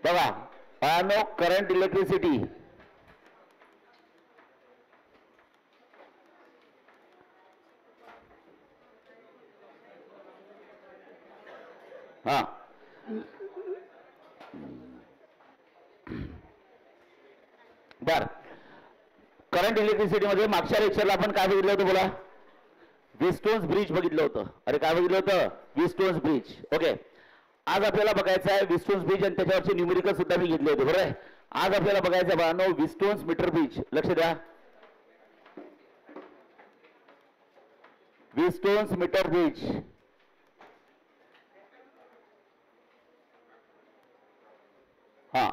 बघा बाळांनो current electricity हा बर करंट इलेक्ट्रिसिटी मध्ये मागच्या लेक्चरला आपण काय बघितलं होतं बोला विस्टोन्स ब्रिज बघितलं होतं अरे काय बघितलं होतं विस्टोन्स ब्रिज ओके आज आपल्याला बघायचं आहे विस्टोन्स ब्रिज आणि त्याच्यावरचे न्यूमेरिकल सुद्धा मी घेतले होते बरोबर आहे आज आपल्याला बघायचं आहे बाळांनो विस्टोन्स मीटर ब्रिज लक्ष द्या विस्टोन्स मीटर ब्रिज हा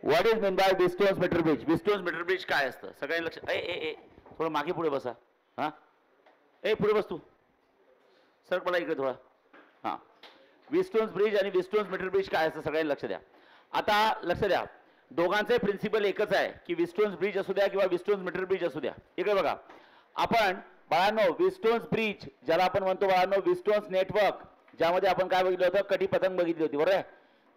what is mean by Wheatstone's metre bridge Wheatstone's metre bridge काय असतं सगळ्यांनी लक्ष ए ए ए थोडं मागे पुढे बसा हा ए पुढे बस तू सर मला इकडे थोडा हा विस्टोन्स ब्रिज आणि विस्टोन्स मीटर ब्रिज काय असतं सगळ्यांनी लक्ष द्या आता लक्ष द्या दोघांचे प्रिन्सिपल एकच आहे की विस्टोन्स ब्रिज असू द्या किंवा विस्टोन्स मीटर ब्रिज असू द्या इकडे बघा आपण बाळांनो विस्टोन्स ब्रिज ज्याला आपण म्हणतो बाळांनो विस्टोन्स नेटवर्क ज्यामध्ये आपण काय बघितलं होतं कटी पतंग बघितली होती बरोबर आहे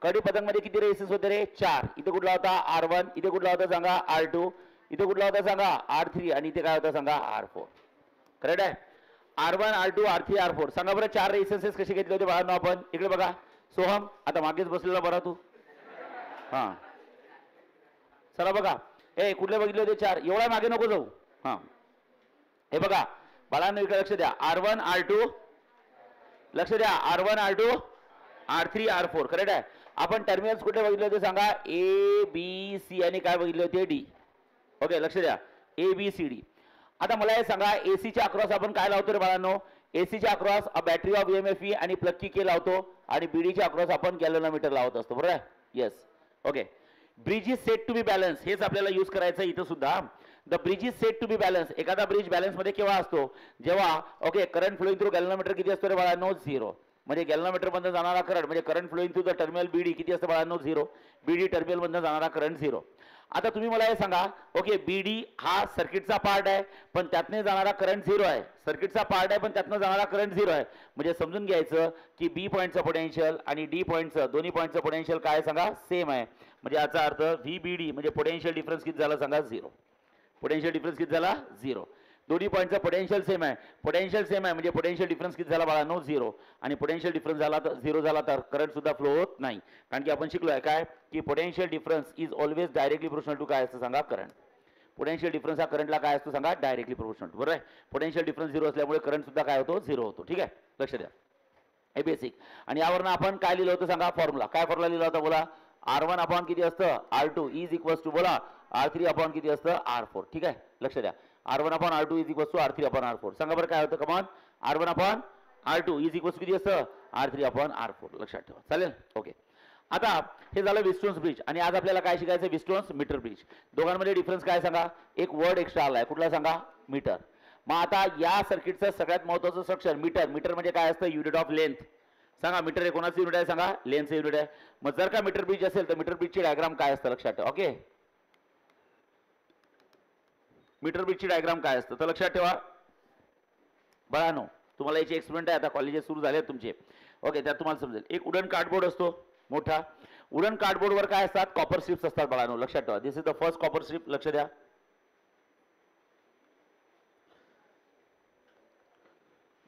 कडी पतंग मध्ये किती रेसिस होते रे 4 इथे कुठला होता R1 इथे कुठला होता सांगा R2 इथे कुठला होता सांगा R3 आणि इथे काय होता सांगा R4 करेक्ट आहे R1 R2 R3 R4 सांगा बरं 4 रेसिस्टन्सेस कसे घेतले होते बाळांनो आपण इकडे बघा सोहम आता मागेच बसलेला बरा तू हा चला बघा ए कुठले बघितले होते 4 एवढा मागे नको जाऊ हा हे बघा बाळांनो इकडे लक्ष द्या R1 R2 लक्ष द्या R1 R2 R3 R4 correct आहे आपण टर्मिनल्स कुठे बघितले होते सांगा ए बी सी आणि काय बघितले होते डी ओके लक्ष द्या ए बी सी डी आता मला हे सांगा एसीच्या अक्रॉस आपण काय लावतो रे बाळांनो एसीच्या अक्रॉस बॅटरी ऑफ EMF आणि प्लग की के लावतो आणि बीडीच्या अक्रॉस आपण गॅल्व्हनोमीटर लावत असतो बरोबर आहे yes okay bridge is set to be balance हेच आपल्याला यूज करायचं इथं सुद्धा the bridge is set to be balance एखादा ब्रिज बॅलन्स मध्ये केव्हा असतो जेव्हा okay current flowing through galvanometer किती असतो रे बाळांनो 0 म्हणजे गॅल्व्हनोमीटर मधून जाणारा करंट म्हणजे current flowing through the terminal BD किती असतं बाळांनो 0 बीडी टर्मिनल मधून जाणारा करंट 0 आता तुम्ही मला हे सांगा ओके बीडी हा सर्किटचा पार्ट आहे पण त्यातने जाणारा करंट 0 आहे सर्किटचा पार्ट आहे पण त्यातनं जाणारा करंट 0 आहे म्हणजे समजून घ्यायचं की बी पॉईंटचं पोटेन्शियल आणि डी पॉईंटचं दोन्ही पॉईंटचं पोटेन्शियल काय सांगा सेम आहे म्हणजे याचा अर्थ VBD म्हणजे पोटेन्शियल डिफरन्स किती झाला सांगा 0 पोटेन्शियल डिफरन्स किती झाला 0 दोन्ही पॉईंटचा पोटेन्शियल सेम आहे म्हणजे पोटेन्शियल डिफरन्स किती झाला बाळांनो 0 आणि पोटेन्शियल डिफरन्स झाला तर 0 झाला तर करंट सुद्धा फ्लो होत नाही कारण की आपण शिकलोय काय की potential difference is always directly proportional to काय असतं सांगा करंट पोटेन्शियल डिफरन्स हा करंटला काय असतो सांगा डायरेक्टली प्रोपोर्शनल टू बरोबर आहे पोटेन्शियल डिफरन्स 0 असल्यामुळे करंट सुद्धा काय होतो 0 होतो ठीक आहे लक्ष द्या हे बेसिक आणि यावरनं आपण काय लिहिलं होतं सांगा फॉर्म्युला काय फॉर्म्युला लिहिला होता बोला R1 अपॉन किती असतं R2 इज इक्वल्स टू बोला R3 अपॉन किती असतं R4 ठीक आहे लक्ष द्या R1 upon R2 is equals to R3 upon R4 सांगा बरं काय होतं come on R1 upon R2 is equals किती असतं R3 अपॉन R4 लक्षात ठेवा चालेल ओके आता हे झालं विस्टोन्स ब्रिज आणि आज आपल्याला काय शिकायचं विस्टोन्स मीटर ब्रिज दोघांमध्ये डिफरन्स काय सांगा एक वर्ड एक्स्ट्रा आलाय कुठला सांगा मीटर मग आता या सर्किटचं सगळ्यात महत्त्वाचं स्ट्रक्चर मीटर मीटर म्हणजे काय असतं युनिट ऑफ लेंथ सांगा मीटर कोणाचं युनिट आहे सांगा लेंथचं युनिट आहे मग जर का मीटर ब्रिज असेल तर मीटर ब्रिजची डायग्राम काय असतं लक्षात ठेवा ओके मीटर ब्रिजची डायग्राम काय असतं तर लक्षात ठेवा बाळांनो तुम्हाला याचे एक्सपेरिमेंट आहे आता कॉलेजेस सुरू झाले तुमचे ओके त्यात तुम्हाला समजेल एक वुडन कार्डबोर्ड असतो मोठा वुडन कार्डबोर्डवर काय असतात कॉपर स्ट्रिप्स असतात बाळांनो लक्षात ठेवा this is the first copper strip लक्ष द्या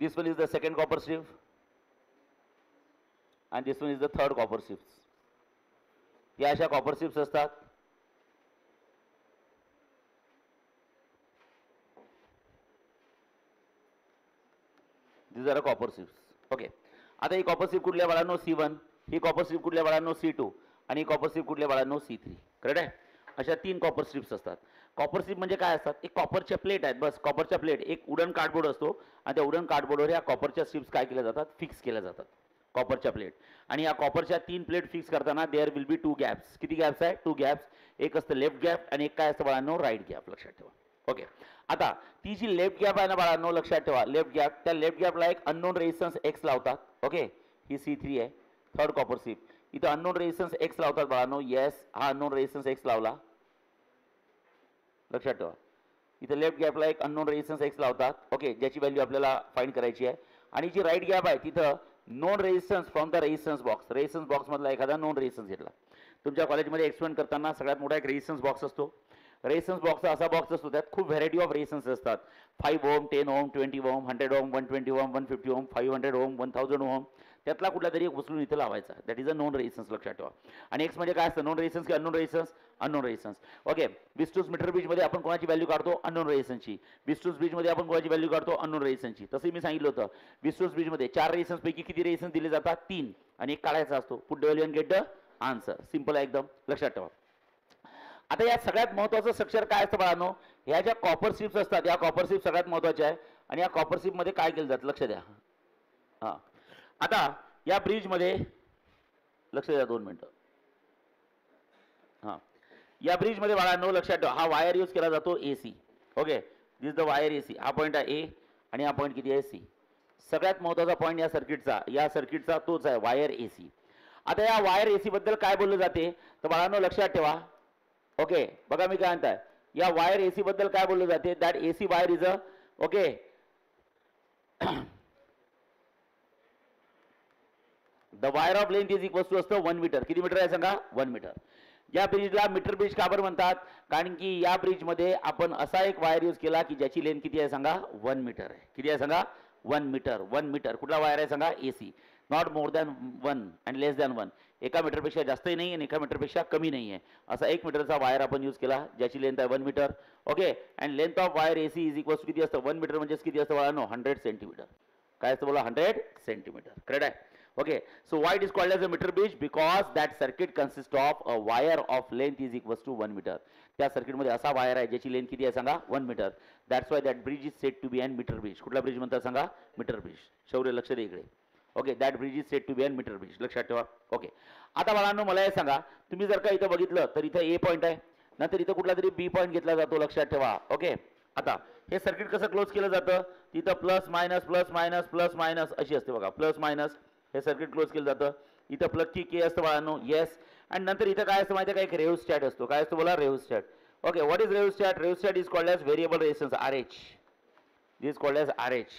this one is the second copper strip and this one is the third copper strips या अशा कॉपर स्ट्रिप्स असतात these are copper strips okay आता ही कॉपर स्ट्रिप कुठल्या बाळांनो C1 ही copper strip कुठल्या बाळांनो C2 आणि ही कॉपर स्ट्रिप कुठल्या बाळांनो C3 करेक्ट आहे अशा 3 कॉपर स्ट्रिप्स असतात कॉपर स्ट्रिप म्हणजे काय असतात एक कॉपरच्या प्लेट आहेत बस कॉपरच्या प्लेट एक वुडन कार्डबोर्ड असतो आणि त्या वुडन कार्डबोर्डवर या कॉपरच्या स्ट्रिप्स काय केल्या जातात फिक्स केल्या जातात कॉपरच्या प्लेट आणि या कॉपरच्या 3 प्लेट फिक्स करताना देअर विल बी 2 गॅप्स किती गॅप्स आहे 2 गॅप्स एक असतं लेफ्ट गॅप आणि एक काय असतं बाळांनो राईट गॅप लक्षात ठेवा ओके आता ती जी लेफ्ट गॅप आहे ना बाळांनो लक्षात ठेवा लेफ्ट गॅप त्या लेफ्ट गॅपला एक अननोन रेजिस्टन्स X लावतात ओके ही C3 आहे थर्ड कॉपर स्ट्रिप इथं अननोन रेजिस्टन्स X लावतात बाळांनो येस हा अननोन रेजिस्टन्स X लावला लक्षात ठेवा इथं लेफ्ट गॅपला एक अननोन रेजिस्टन्स X लावतात ओके ज्याची व्हॅल्यू आपल्याला फाइंड करायची आहे आणि जी राईट गॅप आहे तिथं non resistance from the resistance box. Resistance box मधला एखादा नॉन रेजिस्टन्स घेतला. तुमच्या कॉलेजमध्ये एक्सपेरिमेंट करताना सगळ्यात मोठा एक रेजिस्टन्स बॉक्स असतो. रेजिस्टन्स बॉक्स असा बॉक्स असतो त्यात खूप व्हरायटी ऑफ रेजिस्टन्स असतात. 5 ओम, 10 ओम, 20 ओम, 100 ओम, 120 ओम, 150 ओम, 500 ओम, 1000 ओम. त्यातला कुठला तरी एक उचलून इथे लावायचा. That is a known resistance, लक्षात ठेवा. आणि एक्स म्हणजे काय असतं, नॉन रेजिस्टन्स की unknown resistance, unknown resistance. Okay, Wheatstone's meter bridge मध्ये आपण कोणाची व्हॅल्यू काढतो, अननोन रेजिस्टन्सची. विस्टूस ब्रिज मध्ये आपण कोणाची व्हॅल्यू काढतो, अननोन रेजिस्टन्सची. तसं मी सांगितलं होतं, विस्टूस ब्रिज मध्ये 4 रेजिस्टन्स पैकी किती रेजिस्टन्स दिले जातात, 3, आणि एक काढायचा असतो. Put the value and get the answer. Simple आहे एकदम, लक्षात ठेवा. आता या सगळ्यात महत्त्वाचं स्ट्रक्चर काय असतं बाळांनो, ह्या ज्या कॉपर स्ट्रिप्स असतात, या कॉपर स्ट्रिप सगळ्यात महत्त्वाच्या आहे. आणि या कॉपर स्ट्रिप मध्ये काय केलं जातं, लक्ष द्या. हा, आता या ब्रिज मध्ये लक्ष द्या, 2 मिनिटं. हा, या ब्रिज मध्ये बाळांनो लक्षात ठेवा, हा वायर यूज केला जातो AC. Okay, this the wire AC. हा पॉईंट आहे ए आणि हा पॉईंट किती आहे सी. सगळ्यात महत्त्वाचा पॉईंट या सर्किटचा तोच आहे, वायर एसी. आता या वायर एसी बद्दल काय बोललं जाते तर बाळांनो लक्षात ठेवा. ओके, बघा मी काय म्हणताय, या वायर एसी बद्दल काय बोललं जाते, that AC wire is uh, okay, the wire of length is equals to असतं 1 मीटर. किती मीटर आहे सांगा, 1 मीटर. या ब्रिजला मीटर ब्रिज का बरं म्हणतात, कारण की या ब्रिज मध्ये आपण असा एक वायर यूज केला की ज्याची लेंथ किती आहे सांगा, 1 मीटर आहे. किती आहे सांगा, 1 मीटर. 1 मीटर कुठला वायर आहे सांगा, AC. Not more than 1 and less than 1. एका मीटरपेक्षा जास्तही नाही आणि एका मीटरपेक्षा कमी नाही आहे, असा 1 मीटरचा वायर आपण यूज केला ज्याची लेंथ आहे 1 metre. Okay, and length of wire AC is equals to किती असतं, 1 मीटर म्हणजे किती असतं बाळांनो, 100 सेंटीमीटर. काय असतं बोला, 100 सेंटीमीटर. करेक्ट आहे. Okay, so why it is called as a meter bridge? Because that circuit consists of a wire of length is equals to 1 meter. त्या सर्किट मध्ये असा वायर आहे ज्याची लेंथ किती आहे सांगा, 1 metre. That's why that bridge is said to be an metre bridge. कुठला bridge म्हणतात सांगा, मीटर ब्रिज. शौर्य लक्ष दे इकडे. Okay, that bridge is said to be an metre bridge, लक्षात ठेवा. ओके, आता बाळांनो मला हे सांगा, तुम्ही जर का इथं बघितलं तर इथं ए पॉईंट आहे, नंतर इथं कुठला तरी बी पॉईंट घेतला जातो, लक्षात ठेवा. ओके, आता हे सर्किट कसं क्लोज केलं जातं, तिथं plus minus plus minus plus minus अशी असते बघा, प्लस मायनस. हे सर्किट क्लोज केलं जातं. इथं प्लग की के असतं बाळांनो, येस. आणि नंतर इथं काय असतं माहिती आहे का, एक रेव्हस्टॅट असतो. काय असतो बोला, rheostat. Okay, what is rheostat? Rheostat is called as variable resistance, RH. This is called as RH.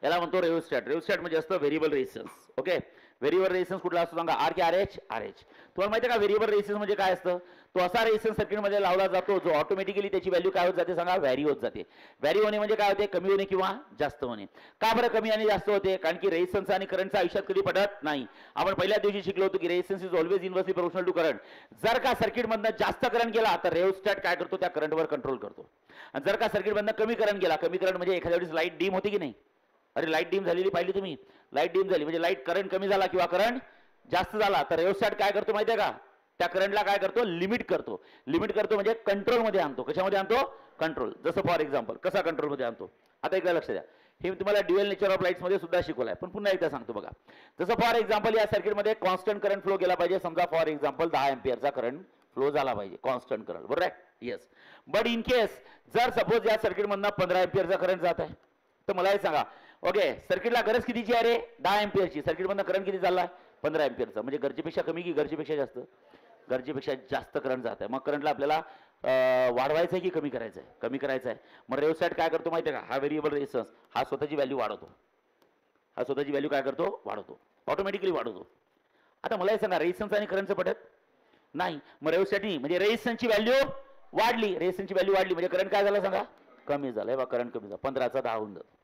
याला म्हणतो रेव्हस्टॅट. रेव्हस्टॅट म्हणजे असतं variable resistance. Okay, variable resistance कुठला असतो सांगा, आर की RH? RH. तुम्हाला माहिती आहे का व्हेरिएबल रेजिस्टन्स म्हणजे काय असतं? तो असा रेजिस्टन्स सर्किटमध्ये लावला जातो जो ऑटोमॅटिकली त्याची व्हॅल्यू काय होत जाते सांगा, व्हॅरी होत जाते. व्हॅरी होणे म्हणजे काय होते, कमी होणे किंवा जास्त होणे. का बरं कमी आणि जास्त होते? कारण की रेजिस्टन्स आणि करंटचा आयुष्यात कधी पडत नाही. आपण पहिल्या दिवशी शिकलो होतो की resistance is always inversely proportional to current. जर का सर्किटमधनं जास्त करंट गेला तर रेव्हस्टॅट काय करतो, त्या करंटवर कंट्रोल करतो. आणि जर का सर्किटमधनं कमी करंट गेला, कमी करंट म्हणजे एखाद्या वेळेस लाईट डीम होती की नाही, अरे लाईट डीम झालेली पाहिली तुम्ही, लाईट डीम झाली म्हणजे लाईट करंट कमी झाला किंवा करंट जास्त झाला तर रेव्हस्टॅट काय करतो माहिती आहे का, त्या करंटला काय करतो, लिमिट करतो. लिमिट करतो म्हणजे कंट्रोल मध्ये आणतो. कशामध्ये आणतो, कंट्रोल. जसं फॉर एक्झाम्पल कसा कंट्रोल मध्ये आणतो, आता एकदा लक्ष द्या. हे तुम्हाला ड्युअल नेचर ऑफ लाईट्स मध्ये सुद्धा शिकवलंय, पण पुन्हा एकदा सांगतो बघा. जसं फॉर एक्झाम्पल या सर्किटमध्ये कॉन्स्टंट करंट फ्लो केला पाहिजे. समजा फॉर एक्झाम्पल 10 एम्पियरचा करंट फ्लो झाला पाहिजे, कॉन्स्टंट करंट, बरोबर आहे, येस. बट इन केस जर सपोज या सर्किटमधनं 15 एम्पियरचा करंट जात आहे, तर मला हे सांगा, ओके, सर्किटला गरज कितीची आहे रे, 10 एम्पियरची. सर्किटमधनं करंट किती चालला, 15 एम्पियरचा. म्हणजे गरजेपेक्षा कमी की गरजेपेक्षा जास्त, गरजेपेक्षा जास्त करंट जात आहे. मग करंटला आपल्याला वाढवायचं आहे की कमी करायचं आहे, कमी करायचं आहे. मग रेव्हस्टॅट काय करतो माहिती आहे का, हा व्हेरिएबल रेजिस्टन्स हा स्वतःची व्हॅल्यू वाढवतो. हा स्वतःची व्हॅल्यू काय करतो, वाढवतो, ऑटोमॅटिकली वाढवतो. आता मला हे सांगा, रेजिस्टन्स आणि करंटचं पटत नाही. मग रेव्हस्टॅटनी म्हणजे रेजिस्टन्सची व्हॅल्यू वाढली, रेजिस्टन्सची व्हॅल्यू वाढली म्हणजे करंट काय झाला सांगा, कमी झालं. बघा करंट कमी झाला, 15चा 10 होऊन जातो.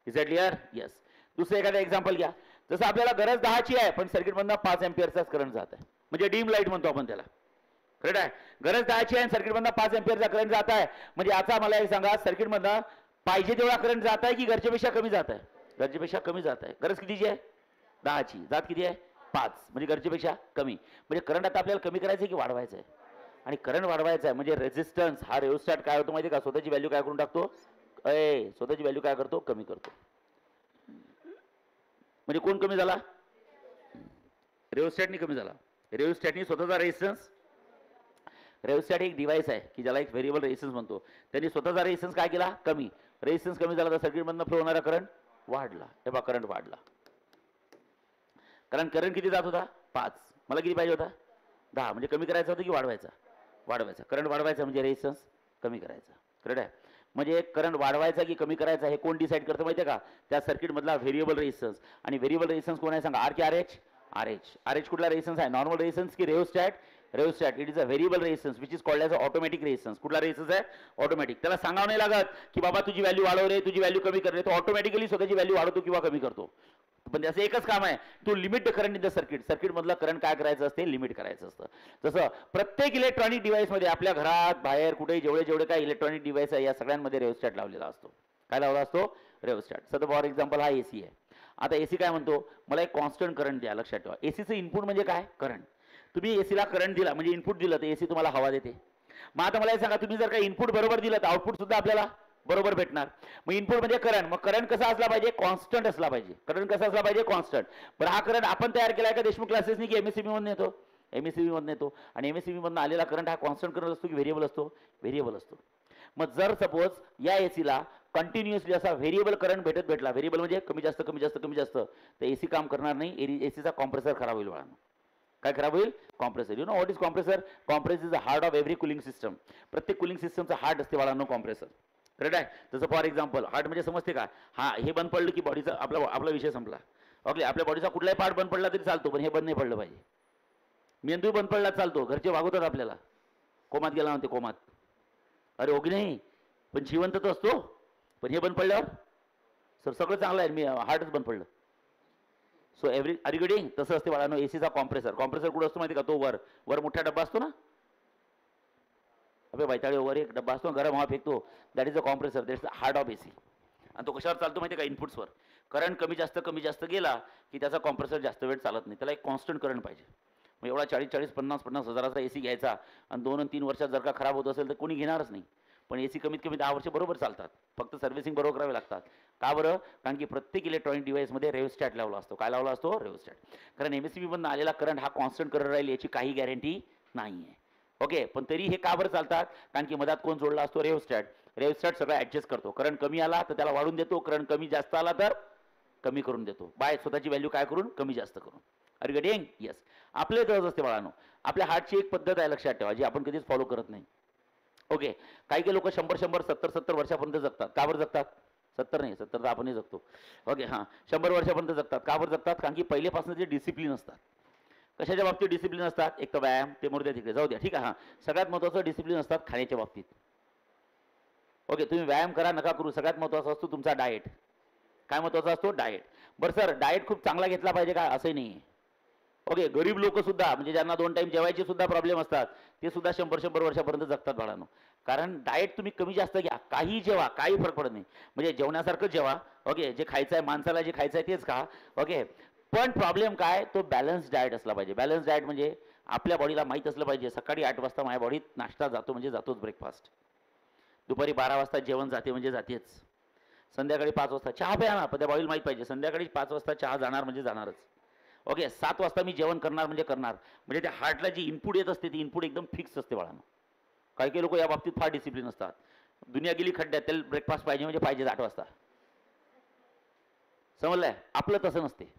Is that clear? येस. दुसरं एखादं एक्झाम्पल घ्या. जसं आपल्याला गरज 10ची आहे पण सर्किटमधनं 5 एम्पियरचाच करंट जात आहे, म्हणजे डीम लाईट म्हणतो आपण त्याला. करेक्ट आहे. गरज 10ची आहे सर्किटमधनं 5 एम्पियरचा करंट जात आहे, म्हणजे आता मला एक सांगा, सर्किटमधनं पाहिजे तेवढा करंट जात आहे की गरजेपेक्षा कमी जात आहे, गरजेपेक्षा कमी जात आहे. गरज कितीची आहे, 10ची, जात किती आहे, 5, म्हणजे गरजेपेक्षा कमी. म्हणजे करंट आता आपल्याला कमी करायचं आहे की वाढवायचं आहे, आणि करंट वाढवायचा आहे म्हणजे रेजिस्टन्स हा रेव्हस्टॅट काय होतो माहिती आहे का, स्वतःची व्हॅल्यू काय करून टाकतो, स्वतःची व्हॅल्यू काय करतो, कमी करतो. म्हणजे कोण कमी झाला, रेव्हस्टॅटनी कमी झाला. रेव्हस्टॅटनी स्वतःचा रेजिस्टन्स, रेव्हस्टॅट एक डिव्हाइस आहे की ज्याला एक व्हेरिएबल रेजिस्टन्स म्हणतो, त्यांनी स्वतःचा रेजिस्टन्स काय केला, कमी. रेजिस्टन्स कमी झाला तर सर्किटमधनं फ्लो होणारा करंट वाढला. हे बघा करंट वाढला, कारण करंट किती जात होता, 5, मला किती पाहिजे होता, 10. म्हणजे कमी करायचं होतं की वाढवायचा, वाढवायचा. करंट वाढवायचा म्हणजे रेजिस्टन्स कमी करायचा. करेक्ट आहे. म्हणजे करंट वाढवायचा की कमी करायचा हे कोण डिसाईड करतं माहिती आहे का? त्या सर्किटमधला व्हेरिएबल रेझिस्टन्स. आणि व्हेरिएबल रेझिस्टन्स कोण आहे सांगा? आर की R H? R H. R H कुठला रेझिस्टन्स आहे? नॉर्मल रेझिस्टन्स की rheostat? Rheostat. It is a variable resistance which is called as a automatic resistance. कुठला रेझिस्टन्स आहे? ऑटोमॅटिक. त्याला सांगावं नाही लागत की बाबा तुझी व्हॅल्यू वाढव रे, तुझी व्हॅल्यू कमी कर रे. तो ऑटोमॅटिकली स्वतःची व्हॅल्यू वाढवतो किंवा कमी करतो. पण त्याचं एकच काम आहे, to limit the current in the circuit. सर्किटमधलं करंट काय करायचं असते? लिमिट करायचं असतं. जसं प्रत्येक इलेक्ट्रॉनिक डिव्हाइसमध्ये आपल्या घरात बाहेर कुठेही जेवढे जेवढे काय इलेक्ट्रॉनिक डिव्हाइस आहे या सगळ्यांमध्ये रेओस्टॅट लावलेला असतो. काय लावला असतो? रेओस्टॅट. सध्या फॉर एक्झाम्पल हा एसी आहे. आता एसी काय म्हणतो? मला एक कॉन्स्टंट करंट द्या. लक्षात ठेवा, एसीचं इनपुट म्हणजे काय? करंट. तुम्ही एसीला करंट दिला म्हणजे इनपुट दिलं तर एसी तुम्हाला हवा देते. मग आता मला हे सांगा, तुम्ही जर का इनपुट बरोबर दिलं तर आउटपुट सुद्धा आपल्याला बरोबर भेटणार. मग इनपुट म्हणजे करंट. मग करंट कसा असला पाहिजे? कॉन्स्टंट असला पाहिजे. करंट कसा असला पाहिजे? कॉन्स्टंट. पण हा करंट आपण तयार केलाय का देशमुख क्लासेसनी की एमएससीबी मधून येतो? एमएससीबी मधून येतो. आणि एमएससीबी मधून आलेला करंट हा कॉन्स्टंट करंट असतो की व्हेरिएबल असतो? व्हेरिएबल असतो. मग जर सपोज या एसीला कंटिन्युअसली असा व्हेरिएबल करंट भेटला, व्हेरिएबल म्हणजे कमी जास्त कमी जास्त कमी जास्त, तर एसी काम करणार नाही. एसीचा कॉम्प्रेसर खराब होईल. काय खराब होईल? Compressor. You know what is compressor? Compressor is a heart of every cooling system. प्रत्येक कुलिंग सिस्टमचा हार्ट असते बाळांनो कॉम्प्रेसर. करेक्ट आहे? जसं फॉर एक्झाम्पल हार्ट म्हणजे समजते का? हा हे बंद पडलं की बॉडीचा आपला विषय संपला. ओके, आपल्या बॉडीचा कुठलाही पार्ट बंद पडला तरी चालतो, पण हे बंद नाही पडलं पाहिजे. मेंदू बंद पडला चालतो, घरचे वागवतात आपल्याला. कोमात गेला म्हणते कोमात. अरे ओके नाही, पण जिवंत तर असतो. पण हे बंद पडल्यावर सर सगळं चांगलं आहे, मी हार्टच बंद पडलं. So every are you getting? तसं असते बाळांनो एसीचा कॉम्प्रेसर. कॉम्प्रेसर कुठं असतो माहिती का? तो वर मोठा डब्बा असतो ना, अबे बैताळे वगैरे एक डब्बा असतो गरम हवा फेकतो, that is a compressor. That is the heart of AC. आणि तो कशावर चालतो माहिती का? इनपुट्सवर. करंट कमी जास्त गेला की त्याचा कॉम्प्रेसर जास्त वेळ चालत नाही. त्याला एक कॉन्स्टंट करंट पाहिजे. मग एवढा 40-50 हजाराचा एसी घ्यायचा आणि 2 आणि 3 वर्षात जर का खराब होत असेल तर कोणी घेणारच नाही. पण एसी कमीत कमी 10 वर्ष बरोबर चालतात. फक्त सर्व्हिसिंग बरोबर करावे लागतात. का बरं? कारण की प्रत्येक इलेक्ट्रॉनिक डिव्हाइसमध्ये रेओस्टॅट लावला असतो. काय लावला असतो? रेओस्टॅट. कारण एमएससीबी मधून आलेला करंट हा कॉन्स्टंट करंट राहील याची काही गॅरंटी नाही आहे. ओके, पण तरी हे का बरं चालतात? कारण की मधात कोण जोडला असतो? रेओस्टॅट. रेओस्टॅट सगळं ऍडजस्ट करतो. करंट कमी आला तर त्याला वाढून देतो, करंट कमी जास्त आला तर कमी करून देतो. बाय स्वतःची व्हॅल्यू काय करून? कमी जास्त करून. Are you getting? येस. आपले तसंच असते बाळांनो. आपल्या हार्टची एक पद्धत आहे लक्षात ठेवा, जी आपण कधीच फॉलो करत नाही. ओके, काही लोक 100-100, 70-70 वर्षापर्यंत जगतात. का बरं जगतात? 70 नाही, 70 तर आपणही जगतो. ओके, हां 100 वर्षापर्यंत जगतात. का बरं जगतात? कारण की पहिलेपासून जे डिसिप्लिन असतात. कशाच्या बाबतीत डिसिप्लिन असतात? एक तर व्यायाम, ते मोर द्या तिकडे जाऊ द्या, ठीक आहे. हां, सगळ्यात महत्त्वाचं डिसिप्लिन असतात खाण्याच्या बाबतीत. ओके, तुम्ही व्यायाम करा नका करू, सगळ्यात महत्त्वाचा असतो तुमचा डाएट. काय महत्त्वाचा असतो? डाएट. बरं सर, डाएट खूप चांगला घेतला पाहिजे का? असंही नाही. ओके, गरीब लोक सुद्धा म्हणजे ज्यांना 2 टाइम जेवायचे सुद्धा प्रॉब्लेम असतात ते सुद्धा 100-100 वर्षापर्यंत जगतात बाळांनो. कारण डाएट तुम्ही कमी जास्त घ्या, काही जेवा, काही फरक पडत नाही. म्हणजे जेवण्यासारखं जेवा. ओके, जे खायचं आहे माणसाला, जे खायचं आहे तेच खा. ओके, पण प्रॉब्लेम काय? तो बॅलन्स डाएट असला पाहिजे. बॅलन्स डाएट म्हणजे आपल्या बॉडीला माहीत असलं पाहिजे सकाळी 8 वाजता माझ्या बॉडीत नाश्ता जातो म्हणजे जातोच, ब्रेकफास्ट. दुपारी 12 वाजता जेवण जाते म्हणजे जातेच. संध्याकाळी 5 वाजता चहा प्या ना, पण त्या बॉडीला माहीत पाहिजे संध्याकाळी 5 वाजता चहा जाणार म्हणजे जाणारच. ओके, 7 वाजता मी जेवण करणार म्हणजे करणार. म्हणजे त्या हार्टला जी इनपुट येत असते ती इनपुट एकदम फिक्स असते बाळांनो. काही लोक या बाबतीत फार डिसिप्लिन असतात. दुनिया गेली खड्ड्यात, त्याला ब्रेकफास्ट पाहिजे म्हणजे पाहिजे 8 वाजता. समजलंय? आपलं तसं नसते.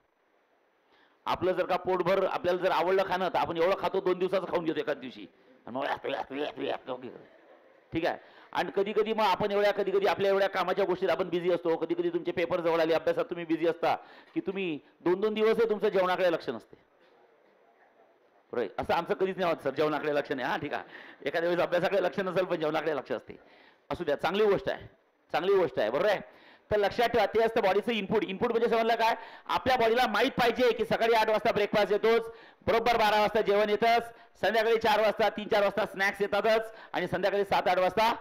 आपलं जर का पोटभर आपल्याला जर आवडलं खाणं तर आपण एवढं खातो 2 दिवसाचं खाऊन घेतो एकाच दिवशी. आणि मग ठीक आहे. आणि कधी कधी मग आपण कधी कधी आपल्या एवढ्या कामाच्या गोष्टीत आपण बिझी असतो. कधी कधी तुमचे पेपर जवळ आले, अभ्यासात तुम्ही बिझी असता की तुम्ही 2-2 दिवस तुमचं जेवणाकडे लक्ष नसते. असं आमचं कधीच नाही होत सर, जेवणाकडे लक्ष नाही. हां ठीक आहे, एखाद्या वेळेस अभ्यासाकडे लक्ष नसेल पण जेवणाकडे लक्ष असते. असू द्या, चांगली गोष्ट आहे, चांगली गोष्ट आहे. बरोबर आहे. तर लक्षात ठेवा, ते असतं बॉडीचं इनपुट. इनपुट म्हणजे समजलं काय? आपल्या बॉडीला माहीत पाहिजे की सकाळी 8 वाजता ब्रेकफास्ट येतोच, बरोबर 12 वाजता जेवण येतच, संध्याकाळी 4 वाजता 3-4 वाजता स्नॅक्स येतातच आणि संध्याकाळी 7-8 वाजता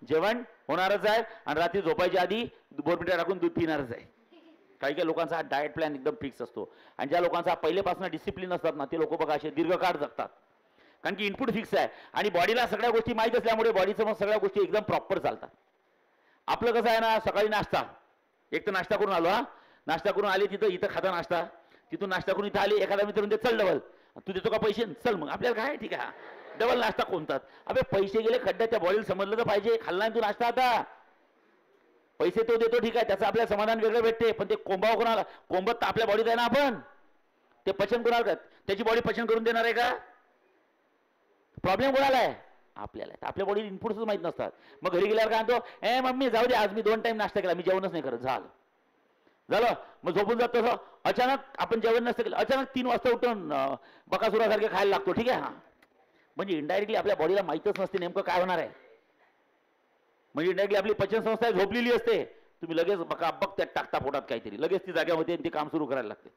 जेवण होणारच आहे आणि रात्री झोपायच्या आधी बोर्नव्हिटा टाकून दूध पिणारच आहे. काही लोकांचा हा डाएट प्लॅन एकदम फिक्स असतो. आणि ज्या लोकांचा पहिलेपासून डिसिप्लिन असतात ना, ते लोक बघा असे दीर्घकाळ जगतात. कारण की इनपुट फिक्स आहे आणि बॉडीला सगळ्या गोष्टी माहीत असल्यामुळे बॉडीचं मग सगळ्या गोष्टी एकदम प्रॉपर चालतात. आपलं कसं आहे ना, सकाळी नाश्ता, एक तर नाश्ता करून आलो, नाश्ता करून आले इथं खाता नाश्ता, तिथून नाश्ता करून इथं आले, एखादा मित्र म्हणते चल डबल, तू देतो का पैसे? चल मग, आपल्याला काय ठीक आहे डबल नाश्ता कोणतात. अबे पैसे गेले खड्ड्यात, त्या बॉडीला समजलं तर पाहिजे, खाल्ला नाही तू नाश्ता. आता पैसे तो देतो ठीक आहे, त्याचं आपल्याला समाधान वेगळं भेटते, पण ते कोंबाव कोणाला? कोंबत तर आपल्या बॉडीत आहे ना. आपण ते पचन कोणाला? त्याची बॉडी पचन करून देणार आहे का? प्रॉब्लेम कोणाला आहे? आपल्याला. आपल्या बॉडीला इनपुट्स माहित नसतात. मग घरी गेल्यावर काय म्हणतो, ए मम्मी जाऊ दे, आज मी 2 टाइम नाश्ता केला, मी जेवणच नाही करत. झालं मग झोपून जात. तसं अचानक आपण जेवण नसतं केलं, अचानक 3 वाजता उठून बकासुरासारखे खायला लागतो. ठीक आहे. म्हणजे इनडायरेक्टली आपल्या बॉडीला माहितच नसते नेमकं काय होणार आहे. म्हणजे इनडायरेक्टली आपली पचन संस्था झोपलेली असते. तुम्ही लगेच बघ त्यात टाकता पोटात काहीतरी, लगेच ती जागा होते आणि ते काम सुरू करायला लागते.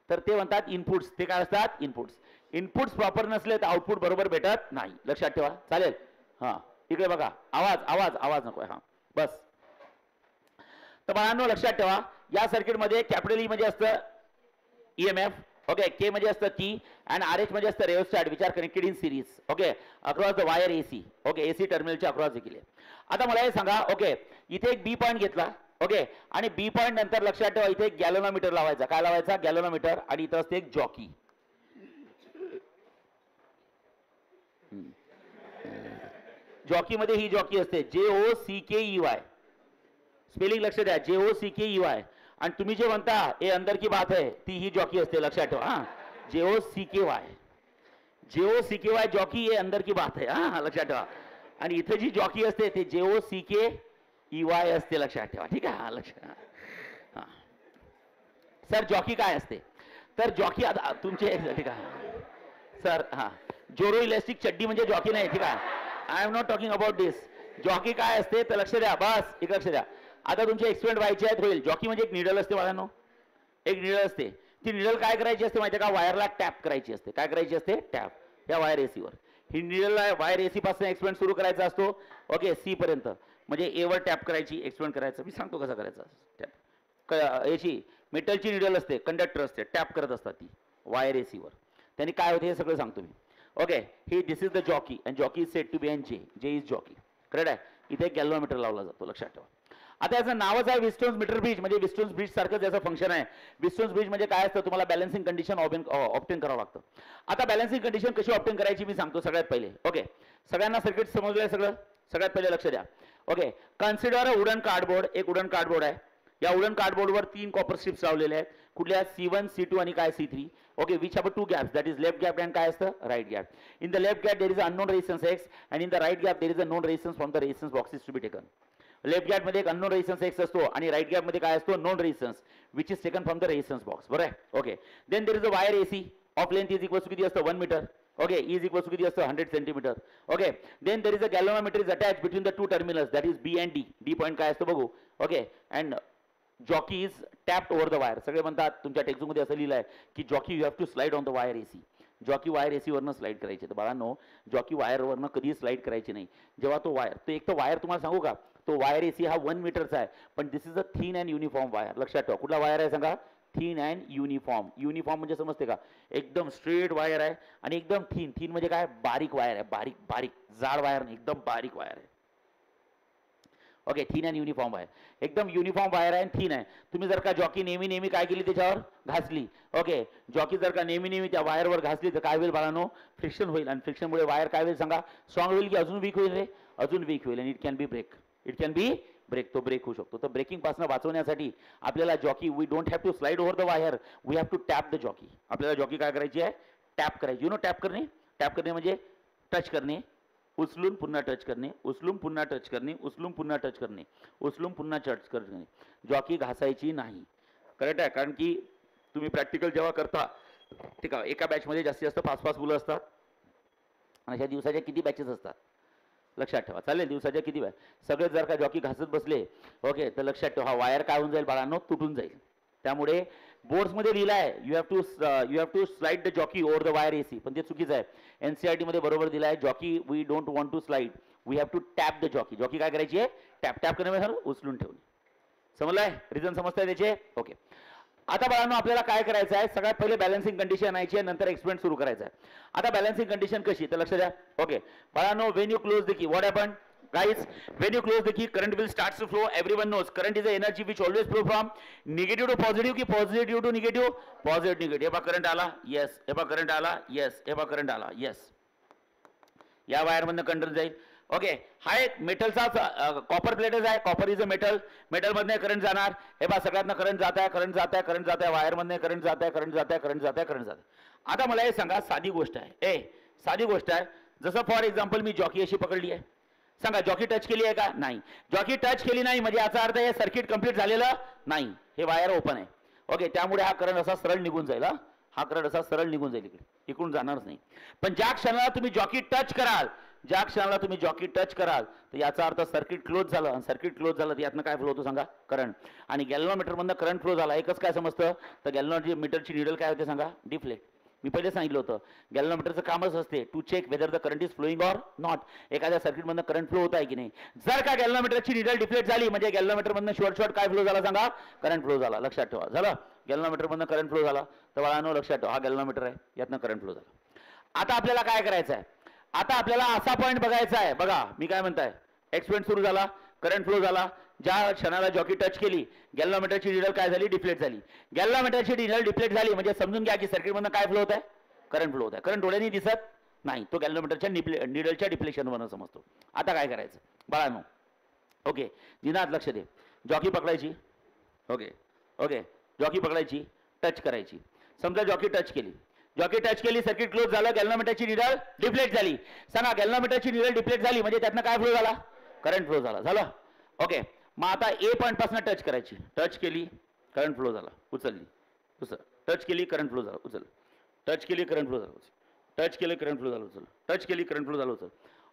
तर ते म्हणतात इनपुट्स. ते काय असतात? इनपुट्स. इनपुट्स प्रॉपर नसले तर आउटपुट बरोबर भेटत नाही. लक्षात ठेवा. चालेल. हां इकडे बघा. आवाज आवाज आवाज नको. हां बस. तर बाळांनो लक्षात ठेवा, या सर्किटमध्ये कॅपिटल ई म्हणजे असतं ईएमएफ, ओके, के म्हणजे असतं की, अँड आर एच म्हणजे असतं rheostat which are connected in series, okay, across the wire AC, okay, AC टर्मिनलच्या अक्रॉस देखील. आता मला हे सांगा, ओके, इथे एक बी पॉईंट घेतला, ओके, आणि बी पॉईंट नंतर लक्षात ठेवा इथे एक गॅलोनोमीटर लावायचा. काय लावायचा? गॅलोनोमीटर. आणि इथं असते एक जॉकी. जॉकी मध्ये ही जॉकी असते JOCKEY. स्पेलिंग लक्ष द्या, JOCKEY. आणि तुम्ही जे म्हणता हे अंदर की बात है, ती ही जॉकी असते. लक्षात ठेवा. हा JOCKY जॉकी हे अंदर की बात है. हा लक्षात ठेवा. आणि इथे जी जॉकी असते ते JOCKEY असते. लक्षात ठेवा. ठीक आहे. हा लक्षात. सर जॉकी काय असते? तर जॉकी आता तुमचे ठीक आहे सर. हा जोरो इलेस्टिक चड्डी म्हणजे जॉकी नाही. ठीक आहे. I am not talking about this. Jockey काय असते तर लक्ष द्या. बस एक लक्ष द्या. आता तुमचे एक्सपेरिमेंट व्हायचे आहेत, होईल. जॉकी म्हणजे एक निडल असते बाळांनो, एक निडल असते. ती निडल काय करायची असते माहिती आहे का? वायरला टॅप करायची असते. काय करायची असते? टॅप या वायर एसीवर. ही निडल वायर एसी पासून एक्सपेरिमेंट सुरू करायचा असतो, ओके, सी पर्यंत. म्हणजे ए वर टॅप करायची, एक्सपेरिमेंट करायचं. मी सांगतो कसं करायचं. टॅप याची मेटलची निडल असते, कंडक्टर असते, टॅप करत असतात ती वायर एसीवर. त्यांनी काय होते हे सगळं सांगतो मी. ओके, ही this is the jockey and jockey is set to be N J is jockey. Correct आहे. इथे एक गॅल्व्हनोमीटर लावला जातो. लक्षात ठेवा. आता याचं नावच आहे विस्टोन्स मीटर ब्रिज. म्हणजे विस्टोन्स ब्रिज सारखंच याचं फंक्शन आहे. विस्टोन्स ब्रिज म्हणजे काय असतं? तुम्हाला बॅलन्सिंग कंडिशन ऑब्टेन करावं लागतं. आता बॅलन्सिंग कंडिशन कशी ऑब्टेन करायची मी सांगतो सगळ्यात पहिले. ओके, सगळ्यांना सर्किट समजलंय सगळं? सगळ्यात पहिले लक्ष द्या. Okay, consider a wooden cardboard. एक वुडन कार्डबोर्ड आहे. या वुडन कार्डबोर्डवर 3 कॉपर स्ट्रिप्स लावलेले आहेत. कुठल्या? C1 C2 आणि काय C3. Okay, which have 2 gaps, that is left gap and काय असतं? Right gap. In the left gap there is unknown resistance X and in the right gap there is a known resistance from the resistance boxes to be taken. Left gap मध्ये एक unknown resistance X असतो आणि right gap मध्ये काय असतो? Known resistance which is taken from the resistance box. बरोबर आहे. Okay, then there is a wire AC of length is equals to किती असतं? 1 metre. Okay, is equals to किती असतं? 100 centimeter. Okay, then there is a galvanometer is attach between the 2 terminals, that is B and D. D point काय असतो बघू. Okay, and jockey is tapped over the wire. सगळे म्हणतात तुमच्या textbook मध्ये असं लिहिलं आहे की jockey you have to slide on the wire AC. Jockey wire AC वरनं स्लाइड करायची. तर बाळांनो जॉकी वायरवरनं कधीही स्लाइड करायची नाही. जेव्हा तो वायर, तो एक तर वायर तुम्हाला सांगू का, तो वायर AC हा 1 मीटरचा आहे, पण this is a thin and uniform wire. लक्षात ठेवा. कुठला वायर आहे सांगा? Thin and uniform. युनिफॉर्म म्हणजे समजते का? एकदम स्ट्रेट वायर आहे आणि एकदम थिन. थिन म्हणजे काय? बारीक वायर आहे. बारीक बारीक जाड वायर नाही, एकदम बारीक वायर आहे. ओके, थिन अँड युनिफॉर्म आहे. एकदम युनिफॉर्म वायर आहे आणि थिन आहे. तुम्ही जर का जॉकी नेहमी काय केली त्याच्यावर घासली, ओके, जॉकी जर का नेहमी त्या वायरवर घासली तर काय होईल बाळांनो? फ्रिक्शन होईल. आणि फ्रिक्शनमुळे वायर काय होईल सांगा? स्ट्रॉंग होईल की अजून वीक होईल रे? अजून वीक होईल. आणि it can be break. It can be break. तो ब्रेक होऊ शकतो. तर ब्रेकिंग पासून वाचवण्यासाठी आपल्याला jockey, we don't have to slide over the wire, we have to tap the jockey. आपल्याला जॉकी काय करायची आहे? टॅप करायची. यू नो टॅप करणे? टॅप करणे म्हणजे टच करणे, उचलून पुन्हा टच करणे, उचलून पुन्हा टच करणे, उचलून पुन्हा टच करणे, उचलून पुन्हा टच करणे. जॉकी घासायची नाही. करेक्ट आहे. कारण की तुम्ही प्रॅक्टिकल जेव्हा करता, ठीक आहे, एका बॅचमध्ये जास्तीत जास्त 5-5 मुलं असतात आणि अशा दिवसाच्या किती बॅचेस असतात? लक्षात ठेवा. चालेल, दिवसाच्या किती बॅच? सगळे जर का जॉकी घासत बसले, ओके, तर लक्षात ठेवा हा वायर काय होऊन जाईल बाळांनो? तुटून जाईल. त्यामुळे बोर्ड्समध्ये लिहिलं आहे you have to slide the jockey over the wire AC, पण ते चुकीचं आहे. NCERT मध्ये बरोबर दिलं आहे jockey we don't want to slide, we have to tap the jockey. Jockey काय करायची आहे? टॅप करणे म्हणजे उचलून ठेवणे. समजलंय? रिझन समजताय त्याचे? ओके. आता बाळांनो आपल्याला काय करायचं आहे? सगळ्यात पहिले बॅलन्सिंग कंडिशन आणायची आहे, नंतर एक्सपेरिमेंट सुरू करायचा आहे. आता बॅलन्सिंग कंडिशन कशी? तर लक्ष द्या. ओके बाळांनो, when you close the key, what happen guys? when you close the key, current will start to flow. Everyone knows current is the energy which always flow from negative to positive की positive to negative, positive negative. हे बघा current आला, yes. हे बघा current आला, yes. हे बघा current आला, yes. या वायर मधनं करंट जाईल. ओके, हा एक मेटलचा कॉपर प्लेटच आहे. Copper is a metal. Metal मधनं करंट जाणार. हे बघा सगळ्यातनं करंट जात आहे, करंट जात आहे, करंट जात आहे. वायर मधनं करंट जात आहे, करंट जात आहे, करंट जात आहे, करंट जात आहे. आता मला हे सांगा, साधी गोष्ट आहे. साधी गोष्ट आहे. जसं फॉर एक्झाम्पल मी जॉकी अशी पकडली आहे, सांगा जॉकी टच केली आहे का? नाही. जॉकी टच केली नाही म्हणजे याचा अर्थ हे सर्किट कंप्लीट झालेलं नाही, हे वायर ओपन आहे. ओके, त्यामुळे हा करंट असा सरळ निघून जाईल. हा करंट असा सरळ निघून जाईल, इकडून जाणारच नाही. पण ज्या क्षणाला तुम्ही जॉकी टच कराल, ज्या क्षणाला तुम्ही जॉकी टच कराल तर याचा अर्थ सर्किट क्लोज झालं. आणि सर्किट क्लोज झालं तर यातनं काय फ्लो होतो सांगा? करंट. आणि गॅल्व्हनोमीटर मधनं करंट फ्लो झाला, एकच काय समजतं तर गॅल्व्हनोमीटरची निडल काय होते सांगा? डिफ्लेक्ट. मी पहिले सांगितलं होतं गॅल्व्हनोमीटरचं कामच असते to check whether the current is flowing or not. एखाद्या सर्किटमधनं करंट फ्लो होत आहे की नाही. जर का गॅल्व्हनोमीटरची निडल डिफ्लेक्ट झाली म्हणजे गॅल्व्हनोमीटरमधनं शॉर्ट काय फ्लो झाला सांगा? करंट फ्लो झाला. लक्षात ठेवा. झालं, गॅल्व्हनोमीटरमधनं करंट फ्लो झाला तर बाळांनो लक्षात ठेवा, हा गॅल्व्हनोमीटर आहे, यातनं करंट फ्लो झाला. आता आपल्याला काय करायचं आहे? आता आपल्याला असा पॉईंट बघायचा आहे. बघा मी काय म्हणताय, एक्सपेरिमेंट सुरू झाला, करंट फ्लो झाला. ज्या क्षणाला जॉकी टच केली गॅल्व्हनोमीटरची निडल काय झाली? डिफ्लेक्ट झाली. गॅल्व्हनोमीटरची निडल डिफ्लेक्ट झाली म्हणजे समजून घ्या की सर्किटमधनं काय फ्लो होत आहे? करंट फ्लो होत आहे. करंट डोळ्यांनी दिसत नाही, तो गॅल्व्हनोमीटरच्या निडलच्या डिफ्लेक्शनवरून समजतो. आता काय करायचं बाळांनो? ओके, निनाद लक्ष दे. जॉकी पकडायची. ओके ओके, जॉकी पकडायची, टच करायची. समजा जॉकी टच केली, जॉकी टच केली, सर्किट क्लोज झालं, गॅल्व्हनोमीटरची निडल डिफ्लेक्ट झाली. सांगा गॅल्व्हनोमीटरची निडल डिफ्लेक्ट झाली म्हणजे त्यातनं काय फ्लो झाला? करंट फ्लो झाला. झालं. ओके, मग आता ए पॉईंट पासून टच करायची. टच केली, करंट फ्लो झाला, उचलली. दुसरं टच केली, करंट फ्लो झाला, उचल. टच केली, करंट फ्लो झाला, टच केली, करंट फ्लो झाला, उचल. टच केली, करंट फ्लो झाला, उचल.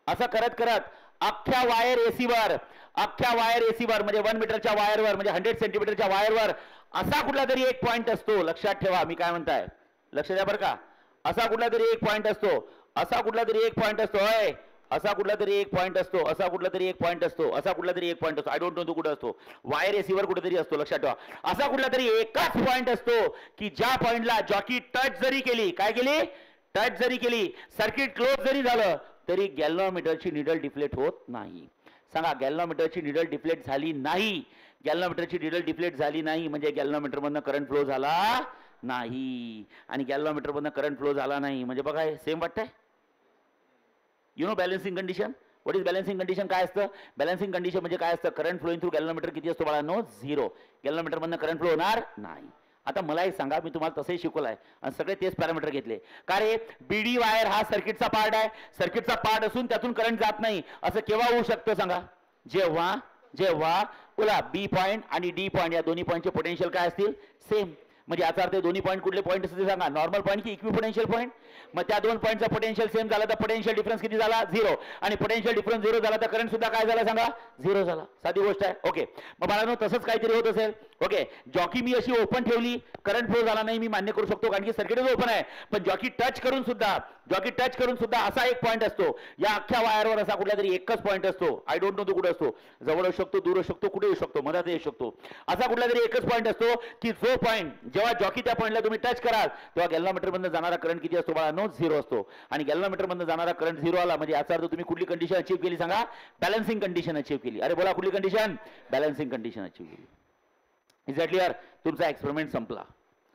असं करत करत अख्ख्या वायर एसीवर, अख्ख्या वायर एसीवर म्हणजे 1 मीटरच्या वायरवर म्हणजे 100 सेंटीमीटरच्या वायरवर असा कुठला तरी एक पॉईंट असतो. लक्षात ठेवा मी काय म्हणताय, लक्ष द्या बरं का. असा कुठला तरी एक पॉईंट असतो, असा कुठला तरी एक पॉईंट असतो, असा कुठला तरी एक पॉईंट असतो, असा कुठला तरी एक पॉईंट असतो, असा कुठला तरी एक पॉईंट असतो. आय डोंट नो तो कुठे असतो, वायर एसीवर कुठेतरी असतो. लक्षात ठेवा असा कुठला तरी एकच पॉईंट असतो की ज्या पॉईंटला जॉकी टच जरी केली, काय केली? टच जरी केली, सर्किट क्लोज जरी झालं तरी गॅल्व्हनोमीटरची निडल डिफ्लेक्ट होत नाही. सांगा गॅल्व्हनोमीटरची निडल डिफ्लेक्ट झाली नाही. गॅल्व्हनोमीटरची निडल डिफ्लेक्ट झाली नाही म्हणजे गॅल्व्हनोमीटरमधनं करंट फ्लो झाला नाही. आणि गॅल्व्हनोमीटरमधनं करंट फ्लो झाला नाही म्हणजे बघा हे सेम वाटतंय. You know balancing condition. What is balancing condition? काय असतं बॅलन्सिंग कंडिशन म्हणजे काय असतं? करंट फ्लोइंग थ्रू गॅल्व्हनोमीटर किती असतो बाळांनो? 0. गॅल्व्हनोमीटरमधनं करंट फ्लो होणार नाही. आता मला एक सांगा, मी तुम्हाला तसंही शिकवलं आहे आणि सगळे तेच पॅरामीटर घेतले. का रे? बीडी वायर हा सर्किटचा पार्ट आहे, सर्किटचा पार्ट असून त्यातून करंट जात नाही असं केव्हा होऊ शकतं सांगा? जेव्हा जेव्हा बोला बी पॉईंट आणि डी पॉईंट या दोन्ही पॉईंटचे पोटेन्शियल काय असतील? सेम. म्हणजे याचा अर्थ दोन्ही पॉईंट कुठले पॉईंट असतील सांगा? नॉर्मल पॉईंट की इक्विपोटेन्शियल पॉईंट? मग त्या दोन पॉईंटचा पोटेन्शियल सेम झाला तर पोटेन्शियल डिफरन्स किती झाला? 0. आणि पोटेन्शियल डिफरन्स 0 झाला तर करंट सुद्धा काय झाला सांगा? 0 झाला. साधी गोष्ट आहे. ओके, मग बाळांनो तसंच काहीतरी होत असेल. ओके, जॉकी मी अशी ओपन ठेवली, करंट फ्लो झाला नाही, मी मान्य करू शकतो कारण की सर्किटच ओपन आहे. पण जॉकी टच करून सुद्धा असा एक पॉईंट असतो या अख्ख्या वायरवर, असा कुठला तरी एकच पॉईंट असतो. आय डोंट नो तो कुठे असतो, जवळ असू शकतो, दूर असू शकतो, कुठे येऊ शकतो, मधात येऊ शकतो. असा कुठला तरी एकच पॉईंट असतो की जो पॉईंट जेव्हा जॉकी त्या पॉईंटला तुम्ही टच कराल तेव्हा गॅल्व्हनोमीटरमधून जाणारा करंट किती असतो बाळांनो? 0 असतो. आणि गॅल्व्हनोमीटरमधून जाणारा करंट 0 आला म्हणजे याचा अर्थ तुम्ही कुठली कंडिशन अचीव्ह केली सांगा? बॅलन्सिंग कंडिशन अचीव्ह केली. अरे बोला कुठली कंडिशन? बॅलन्सिंग कंडिशन अचीव्ह केली. Is that clear? तुमचा एक्सपेरिमेंट संपला.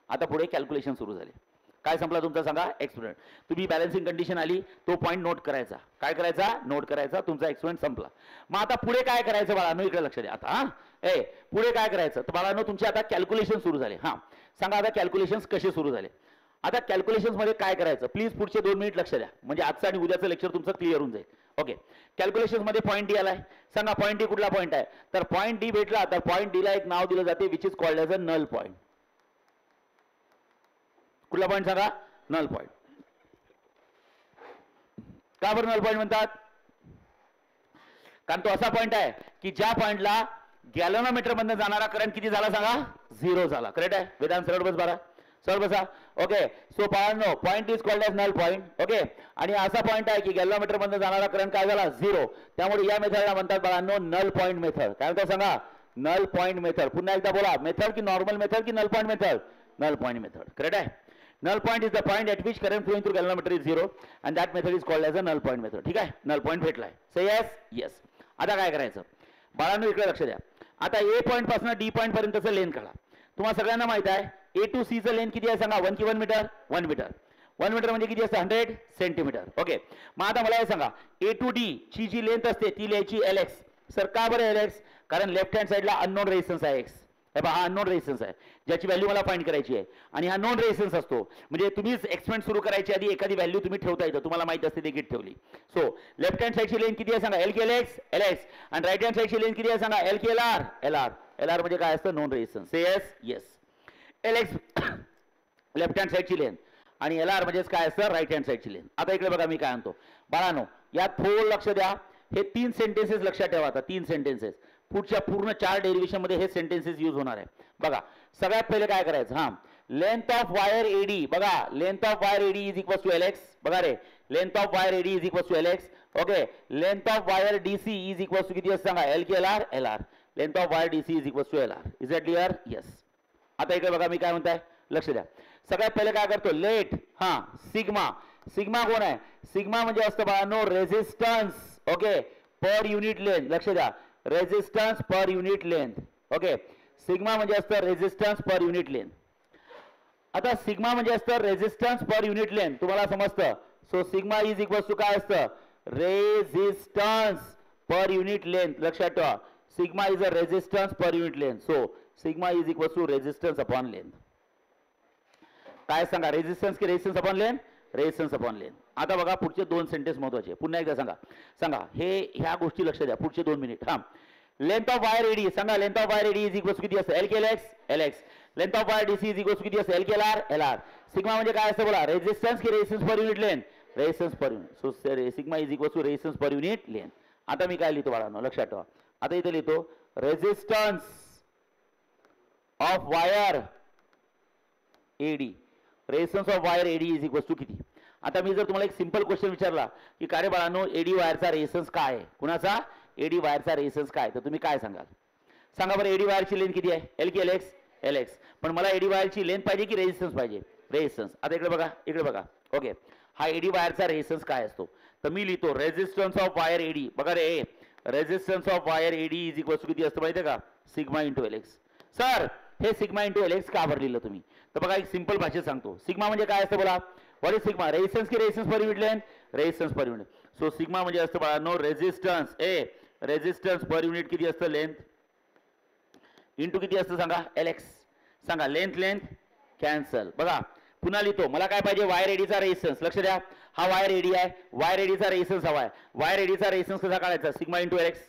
आता पुढे कॅल्क्युलेशन सुरू झाले. काय संपला तुमचा सांगा? एक्सपेरिमेंट. तुम्ही बॅलन्सिंग कंडिशन आली, तो पॉईंट नोट करायचा. काय करायचा? नोट करायचा. तुमचा एक्सपेरिमेंट संपला. मग आता पुढे काय करायचं बाळांनो? इकडे लक्ष द्या. आता पुढे काय करायचं तर बाळांनो तुमचे आता कॅल्क्युलेशन सुरू झाले. सांगा आता कॅल्क्युलेशन्स कसे सुरू झाले? आता कॅल्क्युलेशन्स मध्ये काय करायचं? प्लीज पुढचे 2 मिनिट लक्ष द्या म्हणजे आजचं आणि उद्याचं लेक्चर तुमचं क्लिअर होऊन जाईल. ओके, कॅल्क्युलेशन्स मध्ये पॉईंट डी आलाय. सांगा पॉईंट डी कुठला पॉईंट आहे? तर पॉईंट डी भेटला तर पॉईंट डी ला एक नाव दिलं जाते which is called as a null point. कुठला पॉईंट सांगा? Null point. का बरं नल पॉईंट म्हणतात? कारण तो असा पॉईंट आहे की ज्या पॉईंटला गॅल्व्हनोमीटर मधून जाणारा करंट किती झाला सांगा? 0 झाला. करेक्ट आहे? वेदांत सरळ बस बारा, सरळ बसा. ओके, सो बाळांनो point is called as null point. Okay, आणि असा पॉईंट आहे की गॅल्व्हनोमीटर मधून जाणारा करंट काय झाला? 0. त्यामुळे या मेथडला म्हणतात बाळांनो नल पॉईंट मेथड. काय म्हणतात सांगा? Null point method. पुन्हा एकदा बोला, मेथड की नॉर्मल मेथड की null point method? Null point method. Correct आहे? Null point is the point at which current flowing through galvanometer is 0 and that method is called as a null point method. ठीक आहे? Null point भेटलाय. Say yes? Yes. आता काय करायचं बाळांनो? इकडे लक्ष द्या. आता ए पॉईंट पासून डी पॉईंट पर्यंतचं लेन काढा. तुम्हाला सगळ्यांना माहित आहे ए टू सी चं लेन किती आहे सांगा? 1 की 1 मीटर? 1 मीटर. 1 मीटर म्हणजे किती असतं? 100 सेंटीमीटर. ओके, मग आता मला हे सांगा ए टू डी ची जी लेंथ असते ती लिहायची LX. सर का बरं LX? कारण लेफ्ट हँड साईडला अननोन रेजिस्टन्स आहे X. हे पहा हा नॉन रेजिस्टन्स आहे ज्याची व्हॅल्यू मला फाइंड करायची आहे आणि हा नॉन रेजिस्टन्स असतो म्हणजे तुम्हीच एक्सपेरिमेंट सुरू करायची आधी एखादी व्हॅल्यू तुम्ही ठेवता येतं तुम्हाला माहिती असते देखील ठेवली सो लेफ्ट हँड साईडची लेंथ किती आहे सांगा L K L X L X आणि राईट हँड साईडची लेंथ किती आहे सांगा L K L R L R L R म्हणजे काय असतं known resistance say yes yes L X left hand साईडची लेंथ आणि एल आर म्हणजेच काय असतं राईट हँड साईडची लेंथ आता इकडे बघा मी काय आणतो बाळानो यात थोडं लक्ष द्या हे 3 सेंटेन्सेस लक्षात ठेवा आता 3 सेंटेन्सेस पुढच्या पूर्ण 4 डेरिव्हेशन मध्ये हे सेंटेन्सेस यूज होणार आहे बघा सगळ्यात पहिले काय करायचं हा लेंथ ऑफ वायर एडी बघा length of wire AD is equal to L X बघा रे length of wire AD is equal to L X okay length of wire DC is equal to किती असतं सांगा L K L R L R length of wire DC is equal to L R is it clear yes आता इकडे बघा मी काय म्हणताय लक्ष द्या सगळ्यात पहिले काय करतो लेट हा सिग्मा सिग्मा कोण आहे सिग्मा म्हणजे असतं बाळांनो resistance okay per unit length लक्ष द्या resistance per unit length okay sigma म्हणजे असतं रेझिस्टन्स पर युनिट लेंथ आता सिग्मा म्हणजे असतं रेझिस्टन्स पर युनिट लेंथ तुम्हाला समजतं so sigma is equal to काय असतं रेझिस्टन्स पर युनिट लेंथ लक्षात ठेवा sigma is a resistance per unit length so sigma is equal to resistance upon length काय सांगा रेझिस्टन्स की resistance upon length resistance upon length आता बघा पुढचे 2 सेंटेन्स महत्वाचे पुन्हा एकदा सांगा सांगा हे ह्या गोष्टी लक्ष द्या पुढचे 2 मिनिट हा लेंथ ऑफ वायर एडी सांगा length of wire AD is equal to किती असतं L K L X L X length of wire DC is equal to किती असतं L K L R L R sigma म्हणजे काय असतं बोला resistance की resistance per unit length resistance per unit so sigma is equal to resistance per unit length आता मी काय लिहितो बाळांनो लक्षात ठेवा आता इथे लिहितो resistance of wire AD resistance of wire AD is equal to किती आता मी जर तुम्हाला एक सिंपल क्वेश्चन विचारला की काय रे बाळांनो एडी वायरचा रेझिस्टन्स काय आहे कुणाचा एडी वायरचा रेझिस्टन्स काय तर तुम्ही काय सांगाल सांगा बरं एडी वायरची लेंथ किती आहे L K L X L x पण मला एडी वायरची लेंथ पाहिजे की रेझिस्टन्स पाहिजे रेझिस्टन्स आता इकडे बघा ओके हा एडी वायरचा रेझिस्टन्स काय असतो तर मी लिहितो रेझिस्टन्स ऑफ वायर एडी बघा रे resistance of wire AD is equal to किती असतं माहिती आहे का sigma into L X sir हे सिग्मा इंटू एल एक्स का बरं लिहिलं तुम्ही तर बघा एक सिंपल भाषेत सांगतो सिग्मा म्हणजे काय असतं बोला व्हॉट इज सिग्मा रेझिस्टन्स की resistance per unit length resistance per unit so sigma म्हणजे असतं बाळांनो रेझिस्टन्स रेझिस्टन्स पर युनिट किती असतं लेंथ इंटू किती असतं सांगा एल एक्स सांगा लेंथ कॅन्सल बघा पुन्हा लिहितो मला काय पाहिजे वायर एडीचा रेझिस्टन्स लक्ष द्या हा वायर एडी आहे वायर एडीचा रेझिस्टन्स हवा आहे वायर एडीचा रेझिस्टन्स कसा काढायचा sigma into L X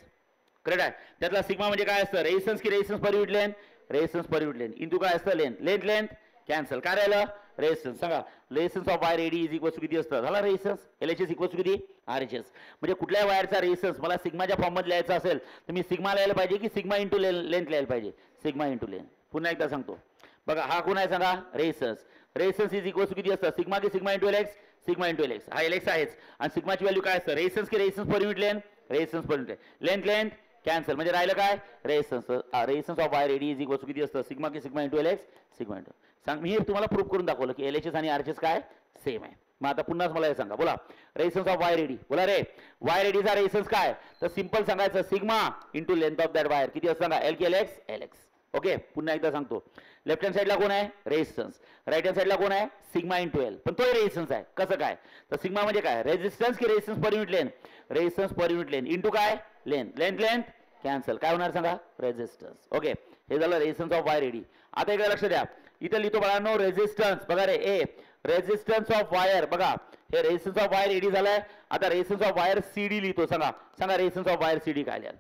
correct आहे त्यातला सिग्मा म्हणजे काय असतं रेझिस्टन्स की resistance per unit length resistance per unit length into काय असतं लेंथ कॅन्सल काय राहिलं रेझिस्टन्स सांगा resistance of wire AD is equal to किती असतं झाला रेझिस्टन्स एलएचएस इक्वल टू किती आरएचएस म्हणजे कुठल्या वायरचा रेझिस्टन्स मला सिग्माच्या फॉर्म मध्ये लिहायचा असेल तर मी सिग्मा लिहायला पाहिजे की सिग्मा इंटू लेंथ लिहायला पाहिजे सिग्मा इंटू लेंथ पुन्हा एकदा सांगतो बघा हा कोण आहे सांगा रेझिस्टन्स इज इक्वल टू किती असतं सिग्मा की sigma into L X sigma into L X हा एल एक्स आहेच आणि सिग्माची व्हॅल्यू काय असतं रेझिस्टन्स की resistance per unit resistance per unit length cancel म्हणजे राहिलं काय resistance of wire AD is equal to किती असतं सिग्मा की sigma into L X sigma into सांग मी तुम्हाला प्रूव्ह करून दाखवलं की एलएचएस आणि आरएचएस काय सेम आहे मग आता पुन्हाच मला हे सांगा बोला रेझिस्टन्स ऑफ वायर एडी बोला रे वायर एडीचा रेझिस्टन्स काय तर सिंपल सांगायचं sigma into length of that wire किती असतं सांगा L K L X okay पुन्हा एकदा सांगतो लेफ्ट हँड साईडला कोण आहे रेझिस्टन्स राईट हँड साईडला कोण आहे सिग्मा इंटू एल पण तो रेझिस्टन्स आहे कसं काय तर सिग्मा म्हणजे काय रेझिस्टन्स की resistance per unit resistance per unit into काय लेंथ कॅन्सल काय होणार सांगा रेझिस्टन्स ओके हे झालं रेझिस्टन्स ऑफ वायर एडी आता इकडे लक्ष द्या इथे लिहितो बाळांनो रेझिस्टन्स बघा रे रेझिस्टन्स ऑफ वायर बघा हे रेझिस्टन्स ऑफ वायर एडी झालाय आता रेझिस्टन्स ऑफ वायर सीडी लिहितो सांगा रेझिस्टन्स ऑफ वायर सीडी काय लिहाल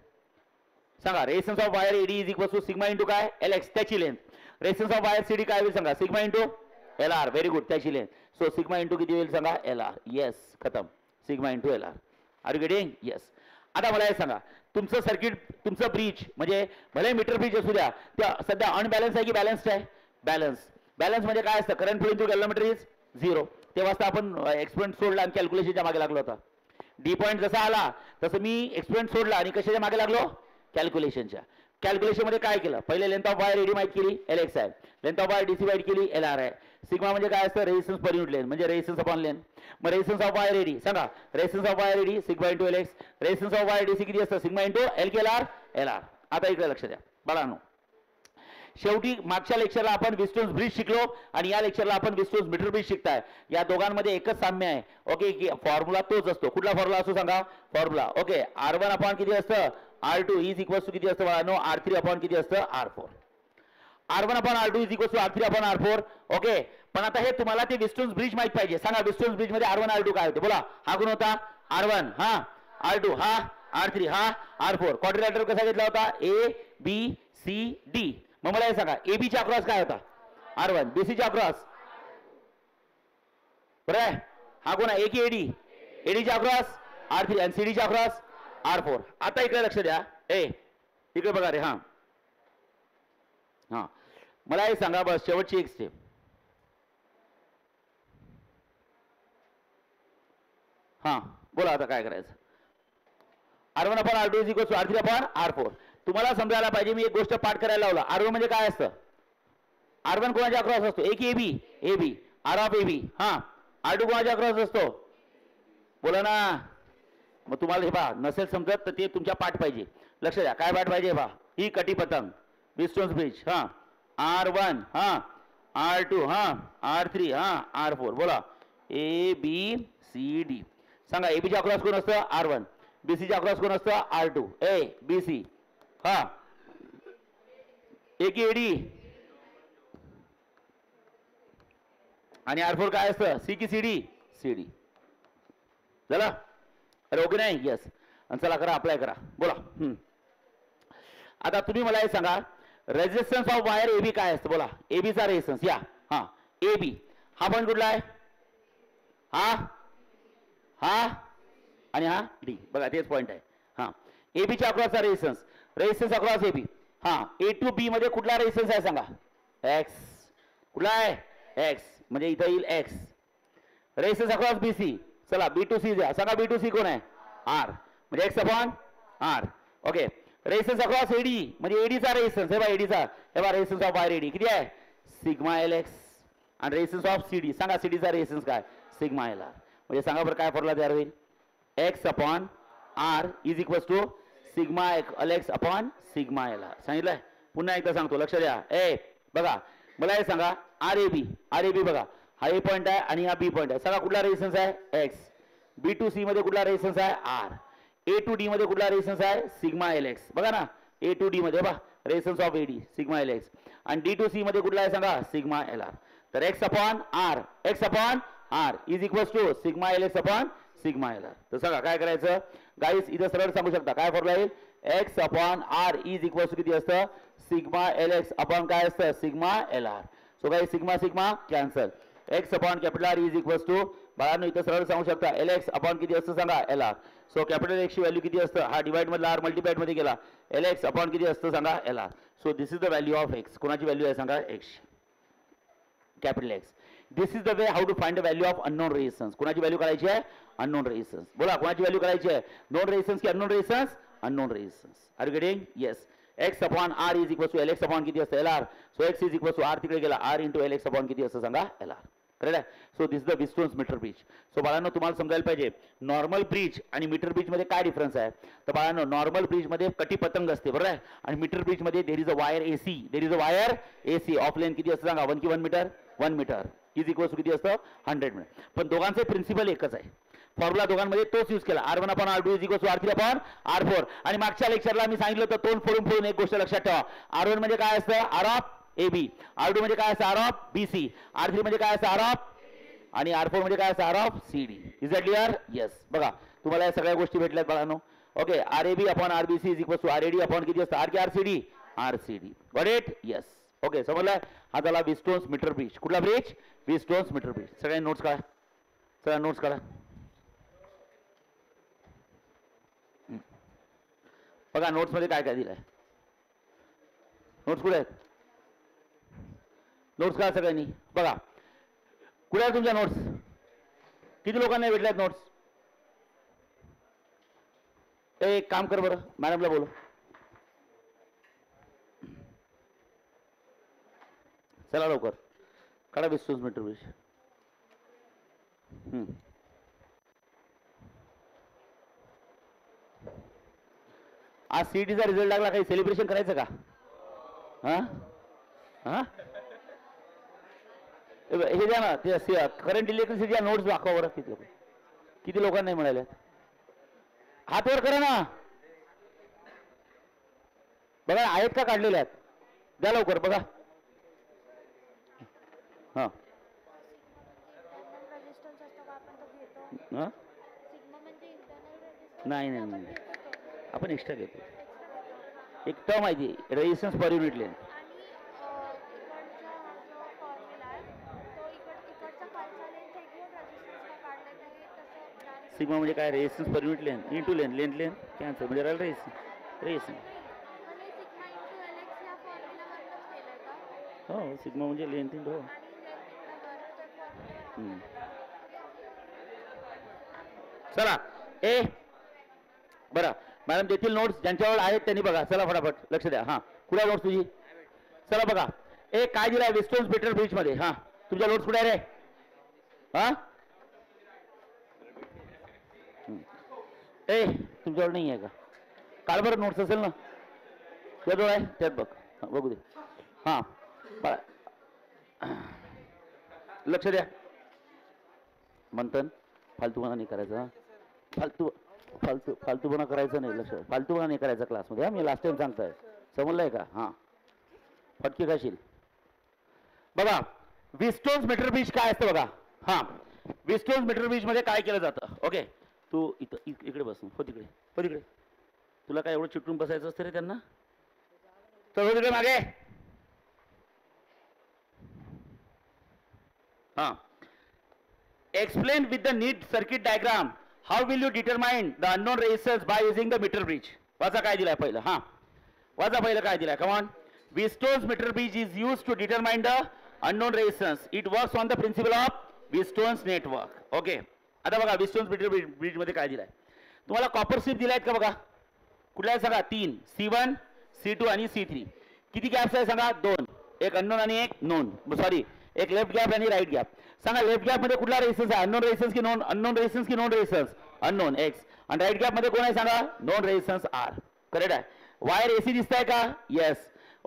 सांगा resistance of wire AD is equal to sigma into काय एल एक्स त्याची length resistance of wire CD काय होईल सांगा sigma into L R very good त्याची लेंथ सो सिग्मा इंटू किती होईल सांगा एल आर येस खतम sigma into L R you getting yes आता मला हे सांगा तुमचं सर्किट तुमचं ब्रिज म्हणजे भले मीटर ब्रिज असू द्या त्या सध्या अनबॅलन्स आहे की बॅलन्स्ड आहे बॅलन्स म्हणजे काय असतं current flow into kilometre is 0 तेव्हा आपण एक्सपेरिमेंट सोडला आणि कॅल्क्युलेशनच्या मागे लागलो होता डी पॉईंट जसा आला तसं मी एक्सपेरिमेंट सोडला आणि कशाच्या मागे लागलो कॅल्क्युलेशन मध्ये काय केलं पहिले लेंथ ऑफ वायर एडी माहित केली एल एक्स आहे लेंथ ऑफ वायर डीसी माहित केली एल आर आहे सिग्मा म्हणजे काय असतं रेझिस्टन्स पर युनिट लेंथ म्हणजे रेझिस्टन्स अपॉन लेंथ मग रेझिस्टन्स ऑफ वायर एडी सांगा resistance of wire AD sigma into L X resistance of wire DC किती असतं sigma into L K L R आता इकडे लक्ष द्या बाळांनो शेवटी मागच्या लेक्चरला आपण विस्टोन्स ब्रिज शिकलो आणि या लेक्चरला आपण विस्टोन्स मीटर ब्रिज शिकताय या दोघांमध्ये एकच साम्य आहे ओके की फॉर्म्युला तोच असतो कुठला फॉर्म्युला असतो सांगा फॉर्म्युला ओके R1 अपॉन किती असतं R2 इज इक्वल टू किती असतं बाळांनो R3 अपॉन किती असतं R4 R1 upon R2 is equals to R3 upon R4. Okay, पण आता हे तुम्हाला ते विस्टोन्स ब्रिज माहित पाहिजे. सांगा विस्टोन्स ब्रिज मध्ये R1 R2 काय होते बोला. हा कोण होता R1, हा R2, हा R3, हा R4. क्वाड्रिलॅटरल कसा घेतला होता A B C D. मग मला हे सांगा AB च्या अक्रॉस काय होता R1, BC च्या अक्रॉस बरं आहे. हा कोण आहे A की AD? AD च्या अक्रॉस R3 आणि CD च्या अक्रॉस R4. आता इकडे लक्ष द्या. इकडे बघा रे. हा हा मला हे सांगा बस शेवटची एक स्टेप. हा बोला आता काय करायचं. R1 upon R2 is equals to R3 upon R4. तुम्हाला समजायला पाहिजे. मी एक गोष्ट पाठ करायला लावला. R1 म्हणजे काय असतं. R1 कोणाच्या अक्रॉस असतो A की AB? AB, R of AB. हा R2 कोणाच्या अक्रॉस असतो बोला ना. मग तुम्हाला हे पहा नसेल समजत तर ते तुमच्या पाठ पाहिजे. लक्ष द्या काय पाठ पाहिजे पहा. ही कटी पतंग विस्टोन्स ब्रिज. हा R1, हा R2, हा R3, हा R4. बोला A B C D. सांगा AB च्या अक्रॉस कोण असतं R1, BC च्या अक्रॉस कोण असतं R2. A B C. हा A की AD आणि R4 काय असतं C की CD? CD. झालं अरे ओके नाही. यस. आणि चला करा अप्लाय करा. बोला. आता तुम्ही मला हे सांगा रेजिस्टन्स ऑफ वायर AB काय असतं बोला. AB चा रेजिस्टन्स या. हा AB हा पॉईंट कुठला आहे. हा आणि हा D. बघा तेच पॉईंट आहे. हा AB च्या अक्रॉसचा रेजिस्टन्स अक्रॉस AB. हा A टू B मध्ये कुठला रेजिस्टन्स आहे सांगा. X. कुठला आहे X म्हणजे इथं येईल X. Resistance across BC. चला B टू C द्या. सांगा B टू C कोण आहे R म्हणजे X upon R. Okay. Resistance across AD म्हणजे AD चा रेजिस्टन्स. हे बघा AD चा हे बघा रेजिस्टन्स ऑफ वायर AD किती आहे सिग्मा LX. आणि रेजिस्टन्स ऑफ CD सांगा CD चा रेजिस्टन्स काय सिग्मा LR. म्हणजे सांगा बरं काय फॉर्म्युला तयार होईल. X upon R is equals to sigma LX upon sigma LR. सांगितलंय. पुन्हा एकदा सांगतो लक्ष द्या. बघा मला हे सांगा RAB बघा हा A पॉईंट आहे आणि हा B पॉईंट आहे. सांगा कुठला रेजिस्टन्स आहे X. B टू C मध्ये कुठला रेजिस्टन्स आहे R. A टू D मध्ये कुठला रेजिस्टन्स आहे सिग्मा LX. बघा ना A टू D मध्ये बघा resistance of AD sigma LX आणि D टू C मध्ये कुठला आहे सांगा सिग्मा LR. तर X upon R is equals to sigma LX upon sigma LR. तर सांगा काय करायचं गाईस. इथं सरळ सांगू शकता काय फॉर्म्युला येईल. X upon R is equals to किती असतं सिग्मा LX अपॉन काय असतं sigma LR. So guys sigma cancel. X upon capital R is equals to बाळांनो इथं सरळ सांगू शकता LX अपॉन किती असतं सांगा LR. सो कॅपिटल X ची व्हॅल्यू किती असतं हा डिवाइड मधला R मल्टिप्लाइड मध्ये गेला LX अपॉन किती असतं सांगा LR. So this is the value of X. कोणाची व्हॅल्यू आहे सांगा X capital X. This is the way how to find the value of unknown resistance. कोणाची व्हॅल्यू काढायची आहे अननोन रेजिस्टन्स. बोला कोणाची व्हॅल्यू काढायची आहे नोन रेजिस्टन्स की unknown resistance. Unknown resistance. Are you getting. Yes. X upon R is equals to LX upon किती असतं LR. So X is equals to R तिकडे गेला R इंटू LX अपॉन किती असतं सांगा LR. करेक्ट आहे. So this the Wheatstone's metre bridge. So बाळांनो तुम्हाला समजायला पाहिजे नॉर्मल ब्रिज आणि मीटर ब्रिज मध्ये काय डिफरन्स आहे. तर बाळांनो नॉर्मल ब्रिज मध्ये कटी पतंग असते बरोबर आहे आणि मीटर ब्रिज मध्ये there is a wire AC of length किती असतं सांगा 1 की 1 metre 1 metre is equals to किती असतं 100 मीटर. पण दोघांचे प्रिन्सिपल एकच आहे. फॉर्म्युला दोघांमध्ये तोच यूज केला. R1 upon R2 is equals to R3 upon R4. आणि मागच्या लेक्चरला मी सांगितलं होतं तोंड फोडून एक गोष्ट लक्षात ठेवा. R1 म्हणजे काय असतं R ऑफ AB. R2 म्हणजे काय असतं R ऑफ BC. R3 म्हणजे काय असतं R ऑफ आणि R4 म्हणजे काय असतं R of CD. Is that clear. Yes. बघा तुम्हाला या सगळ्या गोष्टी भेटल्यात बाळांनो. Okay. RAB upon RBC is equals to RAD upon किती असतं R की RCD RCD. Got it. Yes. Okay समजलं. हा झाला विस्टोन्स मीटर ब्रिज. कुठला ब्रिज विस्टोन्स मीटर ब्रिज. सगळ्यांनी नोट्स काढा. चला नोट्स काढा. बघा नोट्स मध्ये काय काय दिलंय. नोट्स कुठे आहेत नोट्स काढा सगळ्यांनी. बघा कुठे आहेत तुमच्या नोट्स. किती लोकांना भेटल्यात नोट्स. एक काम कर बरं मॅडमला बोलू. चला लवकर काढा विस्टोन्स मीटर ब्रिज. आज सीईटीचा रिझल्ट लागला काही सेलिब्रेशन करायचं का. हा हा हे द्या ना ते करंट इलेक्ट्रिसिटीच्या नोट्स दाखवा बरं. किती लोकांना नाही मिळाल्या. हात वर करा ना. बघा आहेत का काढलेल्या आहेत द्या लवकर. बघा हां रेजिस्टन्स असतो का आपण तो घेतो हां सिग्मा म्हणजे इंटरनल रेजिस्टन्स नाही आपण नाही नाही घेतो तो आपण एक्स्ट्रा घेतो. एक्स्ट्रा घेतो एक टर्म आहे ती रेजिस्टन्स पर युनिट लेंथ. आणि इकडचा हा जो फॉर्म्युला आहे तो इकडचा खालचा लेंथ हे घेऊन रेजिस्टन्सला काढले तर हे तसं डायरेक्ट सिग्मा म्हणजे काय रेजिस्टन्स पर unit length into length length length cancel म्हणजे राहिलं रेजिस्टन्स. पण हे सिग्मा इंटू एल एक्स या फॉर्म्युलावरनंच केलं का हो सिग्मा म्हणजे लेंथ इंटू हो. आणि लेंथ इकडं वर त्या हम्म. फॉर्म्युलावरनं चला ए बरं मॅडम देतील नोट्स ज्यांच्यावर आहेत त्यांनी बघा. चला फटाफट लक्ष द्या. हां कुठे नोट्स तुझी. चला बघा ए काय दिलं आहे विस्टोन्स मीटर ब्रिज मध्ये. हां तुमच्या नोट्स कुठे आहे रे. हां ए तुमच्यावर नाही आहे का. काल बरं नोट्स असेल ना त्याजवळ आहे त्यात बघ. हां बघू दे. हां लक्ष द्या. मंथन फालतूपणा नाही करायचा. हां फालतूपणा करायचं नाही. लक्ष फालतूपणा नाही करायचा क्लासमध्ये. हां मी लास्ट टाइम सांगताय समजलंय का. हां फटके खाशील. बघा विस्टोन्स मीटर ब्रिज काय असतं बघा. हां विस्टोन्स मीटर ब्रिज मध्ये काय केलं जातं. ओके तू इथं इकडे बस हो तिकडे हो तिकडे. तुला काय एवढं चिटून बसायचं असतं रे त्यांना. तर हो तिकडे मागे. हां explain with the neat circuit diagram how will you determine the unknown resistance by using the meter bridge. वाचा काय दिलाय पहिलं. हां वाचा पहिलं काय दिलाय. come on. Wheatstone's meter bridge is used to determine the unknown resistance. It works on the principle of Wheatstone's network. Okay आता बघा Wheatstone's meter bridge मध्ये काय दिलाय. तुम्हाला कॉपर स्ट्रीप दिलायत का बघा. कुठल्या सांगा. 3 C1 C2 आणि C3. किती गॅप्स आहे सांगा. 2. एक अननोन आणि एक नोन सॉरी एक लेफ्ट गॅप आणि राईट गॅप. सांगा लेफ्ट गॅप मध्ये कुठला रेजिस्टन्स आहे. अननोन रेजिस्टन्स की नॉन अननोन रेजिस्टन्स की नॉन रेजिस्टन्स अननोन एक्स. आणि राईट गॅप मध्ये कोण आहे सांगा. Known resistance R. करेक्ट आहे. वायर एसी दिसताय का. येस.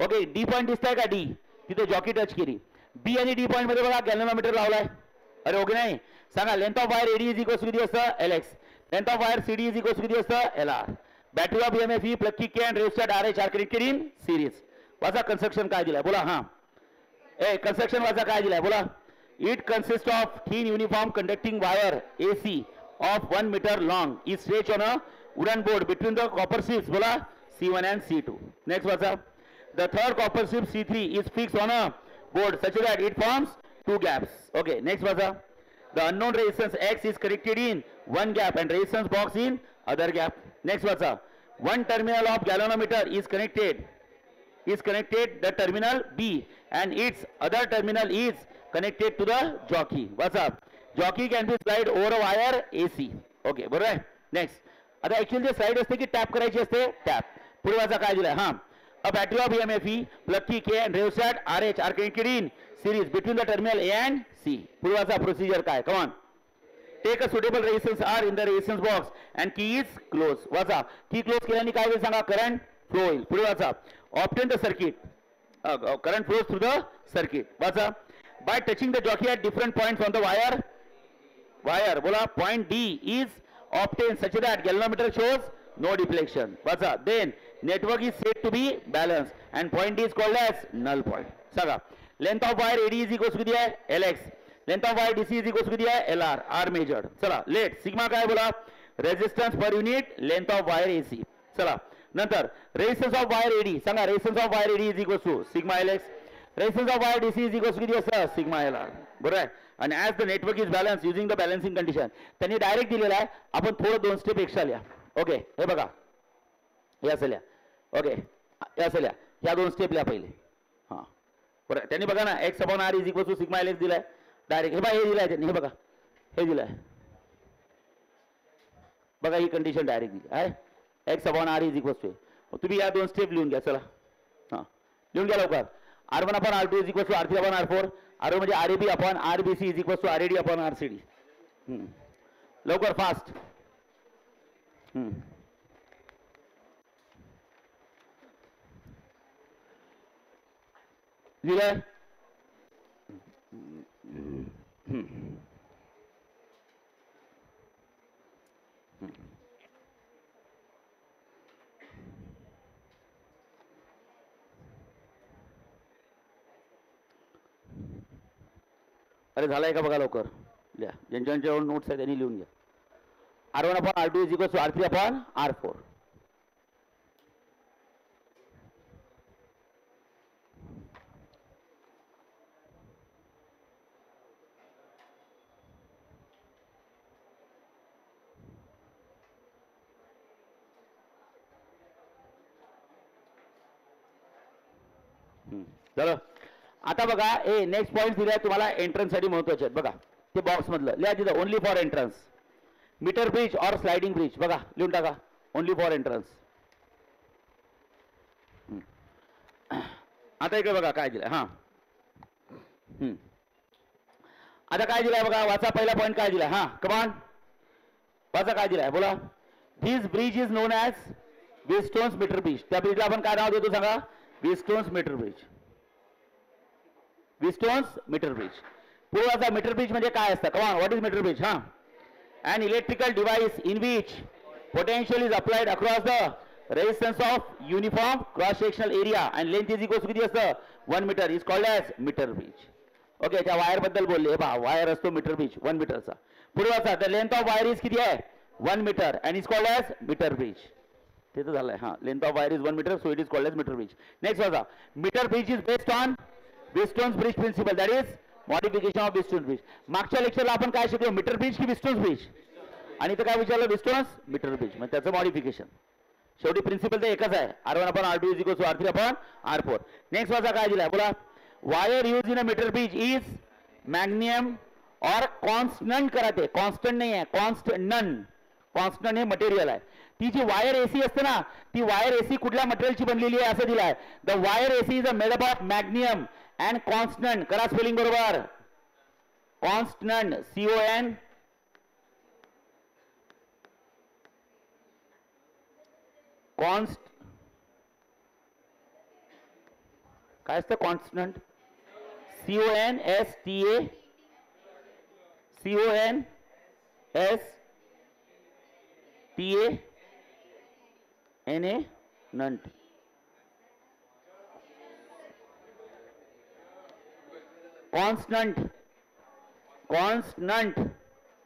ओके डी पॉईंट दिसताय का. डी तिथे जॉकी टच केली. बी आणि डी पॉईंट मध्ये बघा गॅल्व्हनोमीटर लावलाय. अरे ओके नाही सांगा. Length of wire AD is equals किती असतं L X. Length of wire CD is equals किती असतं L R. Battery of EMF plug key K and resistor R H R connected in series. वाचा construction काय दिलाय बोला. हां ए construction वाचा काय दिलाय बोला. It consists of thin uniform conducting wire AC of 1 meter long is stretched on a wooden board between the copper strips bola C1 and C2. Next wacha. The third copper strip C3 is fixed on a board such that it forms 2 gaps. Okay, next wacha. The unknown resistance X is connected in one gap and resistance box in other gap. Next wacha. One terminal of galvanometer is connected the terminal B and its other terminal is connected to the jockey. What's up? Jockey can be slide over a wire AC. Okay, बरोबर आहे. Next आता actually जे slide असते की tap करायची असते. Tap पुढे वाचा काय दिलाय. हां a battery of EMF plug key K and registered RH are connected in series between the terminal A and C. पुढे वाचा प्रोसिजर काय. Come on. Take a suitable resistance R in the resistance box and key is close. वाचा की close केल्याने काय होईल सांगा. Current flow होईल. पुढे वाचा. Obtain the circuit. Current flows through the circuit. वाचा. By touching the jockey at different points on the wire बोला point D is obtained such that galvanometer shows no deflection. वाचा. Then network is said to be balanced and point D is called as null point. सांगा. Length of wire AD is equals to किती आहे LX. Length of wire DC is equals to किती आहे LR. R measured. चला late sigma काय बोला. Resistance per unit length of wire AC. चला नंतर रेजिस्टन्स ऑफ वायर एडी सांगा. Resistance of wire AD is equals to sigma L X. Resistance of wire DC is equals to किती असतं sigma L R. बरोबर आहे. आणि as the network is balance using the balancing condition. त्यांनी direct दिलेला आहे. आपण थोडं 2 स्टेप एक्स्ट्रा लिहा. ओके हे बघा हे असं लिहा. ओके हे असं लिहा. ह्या 2 स्टेप लिहा पहिले. हां बरं त्यांनी बघा ना X upon R is equals to sigma L X दिलाय डायरेक्ट. हे बघा हे दिलाय त्यांनी. हे बघा हे दिलाय. बघा ही कंडिशन डायरेक्ट दिली आहे. X upon R is equals to. तुम्ही या 2 स्टेप लिहून घ्या. चला हां लिहून घ्या लवकर. R1 upon R2 is equals to R3 upon R4. R1 म्हणजे RAB upon RBC is equals to RAD upon RCD. लवकर फास्ट. लिहिलंय. अरे झालाय का बघा लवकर लिहा. ज्यांच्यावर नोट्स आहे त्यांनी लिहून घ्या. R1/R2 is equal to R3/R4. चलो आता बघा ए नेक्स्ट पॉईंट दिलाय तुम्हाला एंट्रन्ससाठी महत्वाचे आहेत बघा. ते बॉक्स मधलं लिहा तिथं only for entrance. Metre bridge or sliding bridge बघा लिहून टाका ओनली फॉर एंट्रन्स. आता इकडे बघा काय दिलंय. आता काय दिलंय बघा वाचा. पहिला पॉईंट काय दिलाय. कमान वाचा काय दिलाय बोला. This bridge is known as Wheatstone's metre bridge. त्या ब्रिजला आपण काय नाव देतो सांगा. Wheatstone's metre bridge. Wheatstone's metre bridge. पूर्वाचा मीटर ब्रिज म्हणजे काय असतं. Come on what is metre bridge. an electrical device in which potential is applied across the resistance of uniform cross sectional area and length is equal to किती असतं 1 meter is called as meter bridge. Okay त्या wire बद्दल बोलले पहा. Wire असतो metre bridge 1 मीटरचा. पूर्वाचा the length of wire is किती आहे 1 metre and is called as metre bridge. ते तर झालंय. Length of wire is 1 metre so it is called as metre bridge. Next वाचा. Metre bridge is based on Wheatstone's bridge principle that is modification of Wheatstone's bridge. मागच्या लेक्चरला आपण काय शिकलो metre bridge की विस्टोन्स ब्रिज आणि इथं काय विचारलं विस्टोन्स मीटर ब्रिज म्हणजे त्याचं मॉडिफिकेशन. शेवटी प्रिन्सिपल तर एकच आहे. R1/R2 is equal to R3/R4. Next वाचा काय दिलाय बोला. Wire use in a metre bridge is manganin or constantan करा. ते कॉन्स्टंट नाही आहे कॉन्स्टंट. कॉन्स्टंट हे मटेरियल आहे. ती जी वायर एसी असते ना ती वायर एसी कुठल्या मटेरियलची बनलेली आहे असं दिलाय. The wire AC is a made up of manganin and constantan. करा स्पेलिंग बरोबर. कॉन्स्टंट CON कॉन्स्ट काय असतं कॉन्स्टंट CONSTA नंट. कॉन्स्टंट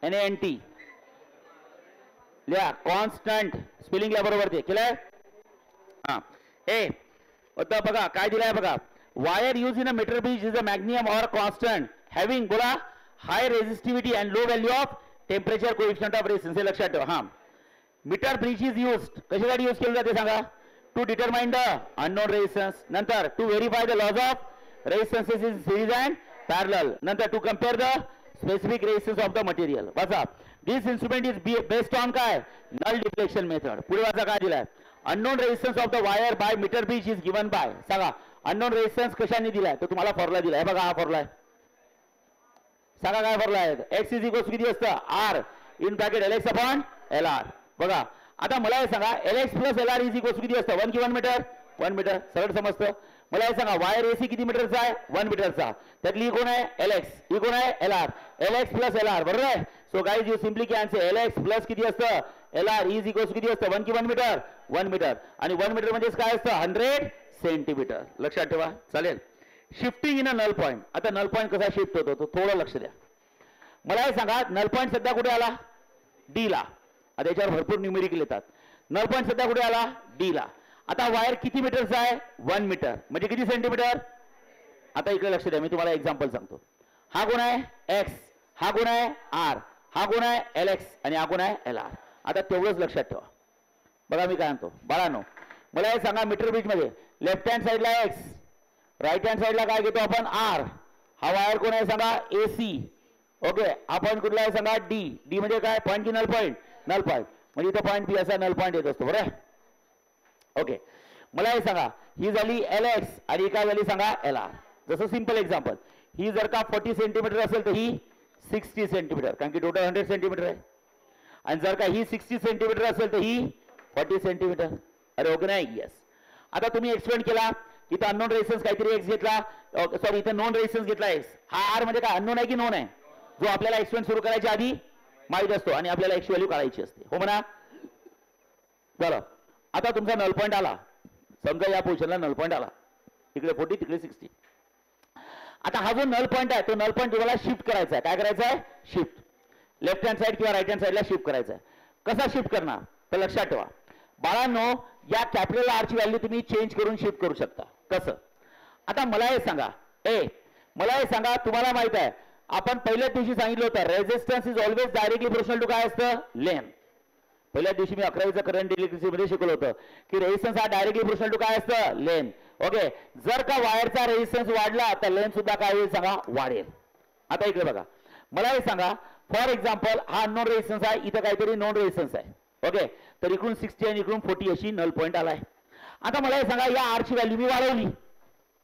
NANT लिहा. कॉन्स्टंट स्पेलिंग लिहा बरोबर. ते केलंय. आता बघा काय दिलंय बघा. Wire use in a metre bridge is a manganin or constantan having बोला high resistivity and low value of temperature coefficient of resistance. हे लक्षात ठेवा. मीटर ब्रिज इज यूज्ड कशासाठी यूज केलं जाते सांगा. To determine the unknown resistance. नंतर to verify the laws of resistances in series and parallel. नंतर to compare the specific resistance of the material. वाचा. This instrument is based on काय null deflection method. पुढे वाचा काय दिलाय. Unknown resistance of the wire by metre bridge is given by सांगा. Unknown resistance कशाने दिलाय तर तुम्हाला फॉर्म्युला दिलाय बघा. हा फॉर्म्युला आहे सांगा काय फॉर्म्युला आहे. एक्स इज इक्वल किती असतं R इन ब्रॅकेट LX/LR. बघा आता मला हे सांगा LX + LR इज इक्वल किती असतं 1 की 1 मीटर 1 मीटर. सरळ समजतं. मला हे सांगा वायर एसी किती मीटरचा आहे 1 मीटरचा. त्यातली कोण आहे LX ही कोण आहे LR. LX + LR बरोबर आहे. So guys you simply can say LX plus किती असतं LR इज इक्वल किती असतं 1 की 1 मीटर 1 मीटर. आणि 1 मीटर म्हणजे काय असतं 100 सेंटीमीटर. लक्षात ठेवा. चालेल. Shifting in a null point. आता नल पॉईंट कसा शिफ्ट होतो तो थोडं लक्ष द्या. मला हे सांगा नल पॉईंट सध्या कुठे आला D ला. आता याच्यावर भरपूर न्यूमेरिकल येतात. नल पॉईंट सध्या कुठे आला D ला. आता वायर किती मीटरचा आहे 1 मीटर म्हणजे किती सेंटीमीटर. आता इकडे लक्ष द्या. मी तुम्हाला एक्झाम्पल सांगतो. हा कोण आहे X हा कोण आहे R हा कोण आहे LX आणि हा कोण आहे LR. आता तेवढंच लक्षात ठेवा. बघा मी काय म्हणतो बाळांनो. मला हे सांगा मीटर ब्रिज मध्ये लेफ्ट हँड साइडला X राईट हँड साइडला काय घेतो आपण R. हा वायर कोण आहे सांगा AC. ओके हा पॉईंट कुठला आहे सांगा D म्हणजे काय पॉईंट की नल पॉईंट नल पॉईंट म्हणजे इथं पॉईंट P असा नल पॉईंट येत असतो बरोबर. ओके मला हे सांगा ही झाली LX आणि काय झाली सांगा LR. जसं सिंपल एक्झाम्पल ही जर का 40 सेंटीमीटर असेल तर ही 60 सेंटीमीटर कारण की टोटल 100 सेंटीमीटर आहे. आणि जर का ही 60 सेंटीमीटर असेल तर ही 40 सेंटीमीटर. अरे ओके नाही. येस. आता तुम्ही एक्सप्लेन केला इथं अननोन रेझिस्टन्स काहीतरी X घेतला सॉरी इथं नोन रेझिस्टन्स घेतला X. हा R म्हणजे काय अननोन आहे की नोन आहे जो आपल्याला एक्सप्लेन सुरू करायच्या आधी माहित असतो आणि आपल्याला X व्हॅल्यू काढायची असते हो म्हणा. चला आता तुमचा नल पॉईंट आला. समजा या पोझिशनला नल पॉईंट आला. इकडे 40 तिकडे 60. आता हा जो नल पॉईंट आहे तो नल पॉईंट तुम्हाला शिफ्ट करायचा आहे. काय करायचं आहे? शिफ्ट. लेफ्ट हँड साईड किंवा राईट हँड साईडला शिफ्ट करायचं आहे. कसा शिफ्ट करणार तर लक्षात ठेवा बाळांनो, या कॅपिटल आर ची व्हॅल्यू तुम्ही चेंज करून शिफ्ट करू शकता. कसं? आता मला हे सांगा, मला हे सांगा, तुम्हाला माहित आहे आपण पहिल्याच दिवशी सांगितलं होतं resistance is always directly proportional to काय असतं? लेंथ. पहिल्या दिवशी मी 11वीचं करंट इलेक्ट्रिसिटी मध्ये शिकवलं होतं की रेझिस्टन्स हा डायरेक्टली प्रोपोर्शनल टू काय असतं? लेंथ. ओके, जर का वायरचा रेझिस्टन्स वाढला तर लेंथ सुद्धा काय होईल सांगा? वाढेल. आता इकडे बघा, मला हे सांगा फॉर एक्झाम्पल हा नॉन रेझिस्टन्स आहे, इथं काहीतरी नॉन रेझिस्टन्स आहे. ओके, तर इकडून 60 आणि इकडून 40 अशी नल पॉईंट आलाय. आता मला हे सांगा या आर ची व्हॅल्यू मी वाढवली.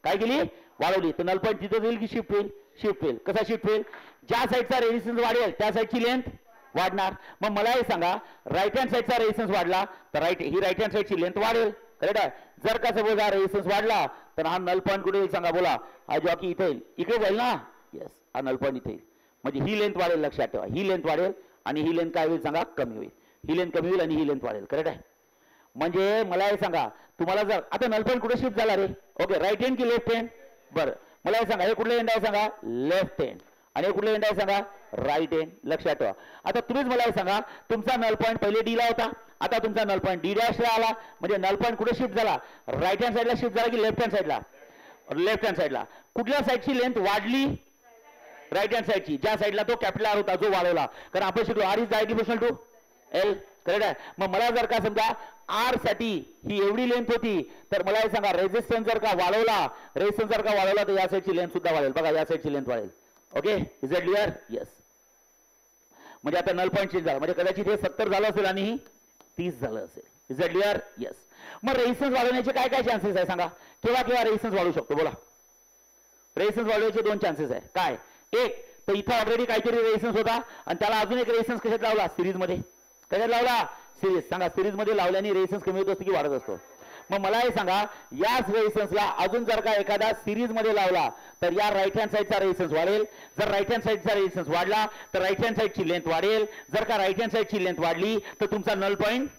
काय केली? वाढवली. तर नल पॉईंट तिथं जाईल की शिफ्ट होईल? शिफ्ट होईल. कसा शिफ्ट होईल? ज्या साईडचा रेझिस्टन्स वाढेल त्या साईडची लेंथ वाढणार. मग मला हे सांगा राईट हँड साईडचा रेझिस्टन्स वाढला तर ही राईट हँड साईडची लेंथ वाढेल. करेक्ट आहे? जर का सपोज हा रेझिस्टन्स वाढला तर हा नल पॉईंट कुठे येईल सांगा? बोला. हा जॉकी इथे येईल. इकडे जाईल ना? येस, हा नल पॉईंट इथे येईल. म्हणजे ही लेंथ वाढेल. लक्षात ठेवा, ही लेंथ वाढेल आणि ही लेंथ काय होईल सांगा? कमी होईल. ही लेंथ कमी होईल आणि ही लेंथ वाढेल. करेक्ट आहे? म्हणजे मला हे सांगा तुम्हाला जर आता नल पॉईंट कुठे शिफ्ट झाला रे? ओके, राईट हँड की लेफ्ट हँड? बरं, मला हे सांगा हे कुठलं एंड आहे सांगा? Left hand. आणि हे कुठलं एंड आहे सांगा? Right hand. लक्षात ठेवा. आता तुम्हीच मला हे सांगा तुमचा नल पॉईंट पहिले डी ला होता, आता तुमचा नल पॉईंट डी डॅश ला आला, म्हणजे नल पॉईंट कुठे शिफ्ट झाला? राईट हँड साईडला शिफ्ट झाला की लेफ्ट हँड साईडला? लेफ्ट हँड साईडला. कुठल्या साईडची लेंथ वाढली? राईट हँड साईडची. ज्या साईडला तो कॅपिटल आर होता जो वाढवला. कारण आपण शिकलो R is directly proportional to L. Correct आहे? मग मला जर का समजा आर साठी ही एवढी लेंथ होती तर मला हे सांगा रेझिस्टन्स जर का वाढवला, रेझिस्टन्स जर का वाढवला तर या साईडची लेंथ सुद्धा वाढेल. बघा या साईडची लेंथ वाढेल. Okay, is it clear? Yes. म्हणजे आता नल पॉईंट चेंज झाला, म्हणजे कदाचित हे 70 झालं असेल आणि 30 झालं असेल. Is it clear? येस. मग रेझिस्टन्स वाढवण्याचे काय काय चान्सेस आहे सांगा? केव्हा केव्हा रेझिस्टन्स वाढू शकतो? बोला. रेझिस्टन्स वाढवण्याचे 2 चान्सेस आहे. काय? एक तर इथं ऑलरेडी काहीतरी रेझिस्टन्स होता आणि त्याला अजून एक रेझिस्टन्स कशात लावला? सिरीज मध्ये. कशात लावला? सिरीज. सांगा सिरीज मध्ये लावल्याने रेझिस्टन्स कमी होत असतो की वाढत असतो? मग मला हे सांगा याच रेझिस्टन्सला अजून जर का एखादा सिरीज मध्ये लावला तर या राईट हँड साईडचा रेझिस्टन्स वाढेल. जर राईट हँड साईडचा रेझिस्टन्स वाढला तर राईट हँड साईडची लेंथ वाढेल. जर का राईट हँड साईडची लेंथ वाढली तर तुमचा नल पॉईंट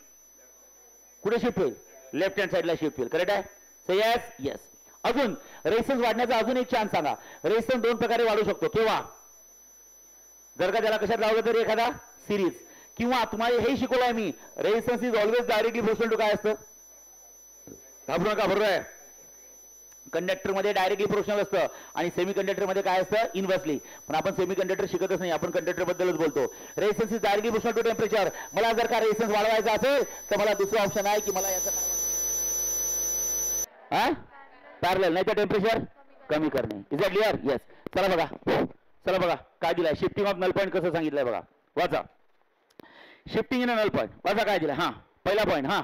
कुठे शिफ्ट होईल? लेफ्ट हँड साईडला शिफ्ट होईल. करेक्ट आहे? So yes. येस. अजून रेझिस्टन्स वाढण्याचा अजून एक चान्स सांगा. रेझिस्टन्स 2 प्रकारे वाढू शकतो. केव्हा? जर का त्याला कशात लावलं तरी एखादा सिरीज, किंवा तुम्हाला हे शिकवलंय मी resistance is always directly proportional to काय असतं? घाबरू नका. बरोबर आहे? कंडक्टर मध्ये डायरेक्टली प्रोपोर्शनल असतं आणि सेमी कंडक्टर मध्ये काय असतं? इनव्हर्सली. पण आपण सेमी कंडक्टर शिकतच नाही, आपण कंडक्टर बद्दलच बोलतो. Resistance is directly proportional to temperature. मला जर का रेझिस्टन्स वाढवायचा असेल तर मला दुसरा ऑप्शन आहे की मला याचं काय पॅरलल, नाही तर टेम्परेचर कमी करणे. Is it clear? येस. चला बघा, चला बघा काय दिलाय. शिफ्टिंग ऑफ नल पॉईंट कसं सांगितलंय बघा. वाचा. Shifting in a null point. वाचा काय दिलाय. हा पहिला पॉईंट. हा,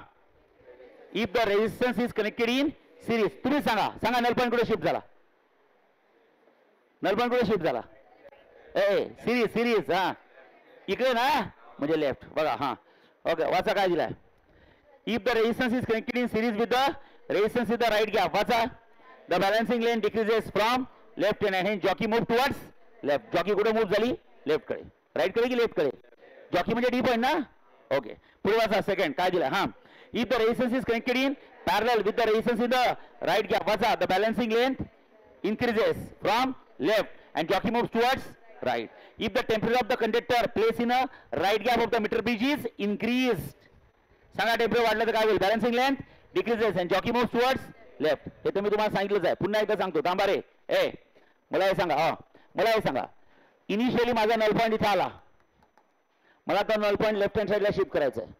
if the resistance is connected in series. तुम्ही सांगा, सांगा नल पॉईंट कुठे शिफ्ट झाला? नल पॉईंट कुठे शिफ्ट झाला? सिरीज. सिरीज. हा इकडे ना, म्हणजे लेफ्ट. बघा. हा ओके, वाचा काय दिलाय. If the resistance is connected in series with the resistance with the right gap. वाचा. The balancing length decreases from left hand. Jockey move towards left. Jockey कुठे मूव झाली? लेफ्ट कडे. राईट कडे की लेफ्ट कडे? जॉकी म्हणजे D point ना. Okay, पुढे वाचा. सेकंड काय दिलाय. हा, if the resistance is connected in parallel with the resistance in the right gap, what's the balancing length increases from left and jockey moves towards right. If the temperature of the conductor placed in a right gap of the meter bridge is increased, सांगा temperature वाढलं तर काय होईल? Balancing length decreases and jockey moves towards left. हे तर मी तुम्हाला सांगितलंच आहे, पुन्हा एकदा सांगतो. थांबा रे. मला हे सांगा. मला हे सांगा, इनिशियली माझा नल पॉईंट इथे आला, मला तो नल पॉईंट लेफ्ट हँड साईडला शिफ्ट करायचा आहे.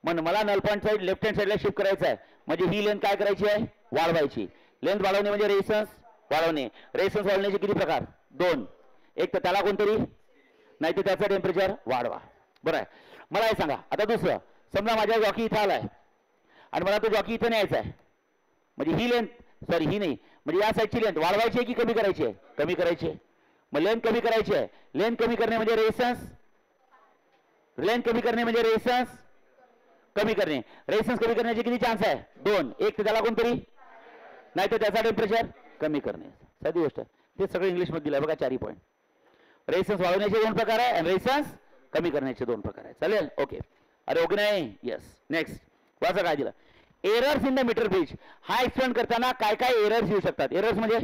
मग मला null point side left hand साईडला शिफ्ट करायचं आहे, म्हणजे ही लेंथ काय करायची आहे? वाढवायची. लेंथ वाढवणे म्हणजे रेझिस्टन्स वाढवणे. रेझिस्टन्स वाढवण्याचे किती प्रकार? 2. एक तर त्याला कोणतरी, नाही तर त्याचं टेम्परेचर वाढवा. बरं आहे. मला हे सांगा आता दुसरं, समजा माझ्या जॉकी इथं आलाय आणि मला तो जॉकी इथं न्यायचा आहे, म्हणजे ही लेंथ, सॉरी ही नाही, म्हणजे या साईडची लेंथ वाढवायची आहे की कमी करायची आहे? कमी करायची आहे. मग लेंथ कमी करायची आहे. लेंथ कमी करणे म्हणजे रेझिस्टन्स, लेंथ कमी करणे म्हणजे रेझिस्टन्स कमी करणे. रेझिस्टन्स कमी करण्याचे किती चान्स आहे? 2. एक तर त्याला कोणतरी, नाही तर त्याचा टेम्परेचर कमी करणे. साधी गोष्ट. ते सगळं इंग्लिश मध्ये दिलंय बघा. 4 पॉईंट. रेझिस्टन्स वाढवण्याचे 2 प्रकार आहे आणि रेझिस्टन्स कमी करण्याचे 2 प्रकार आहे. चालेल? ओके. अरे ओके नाही? येस. नेक्स्ट वाचा काय दिलं. Errors in the metre bridge. हा एक्सप्लेन करताना काय काय एरर्स येऊ शकतात? एरर्स म्हणजे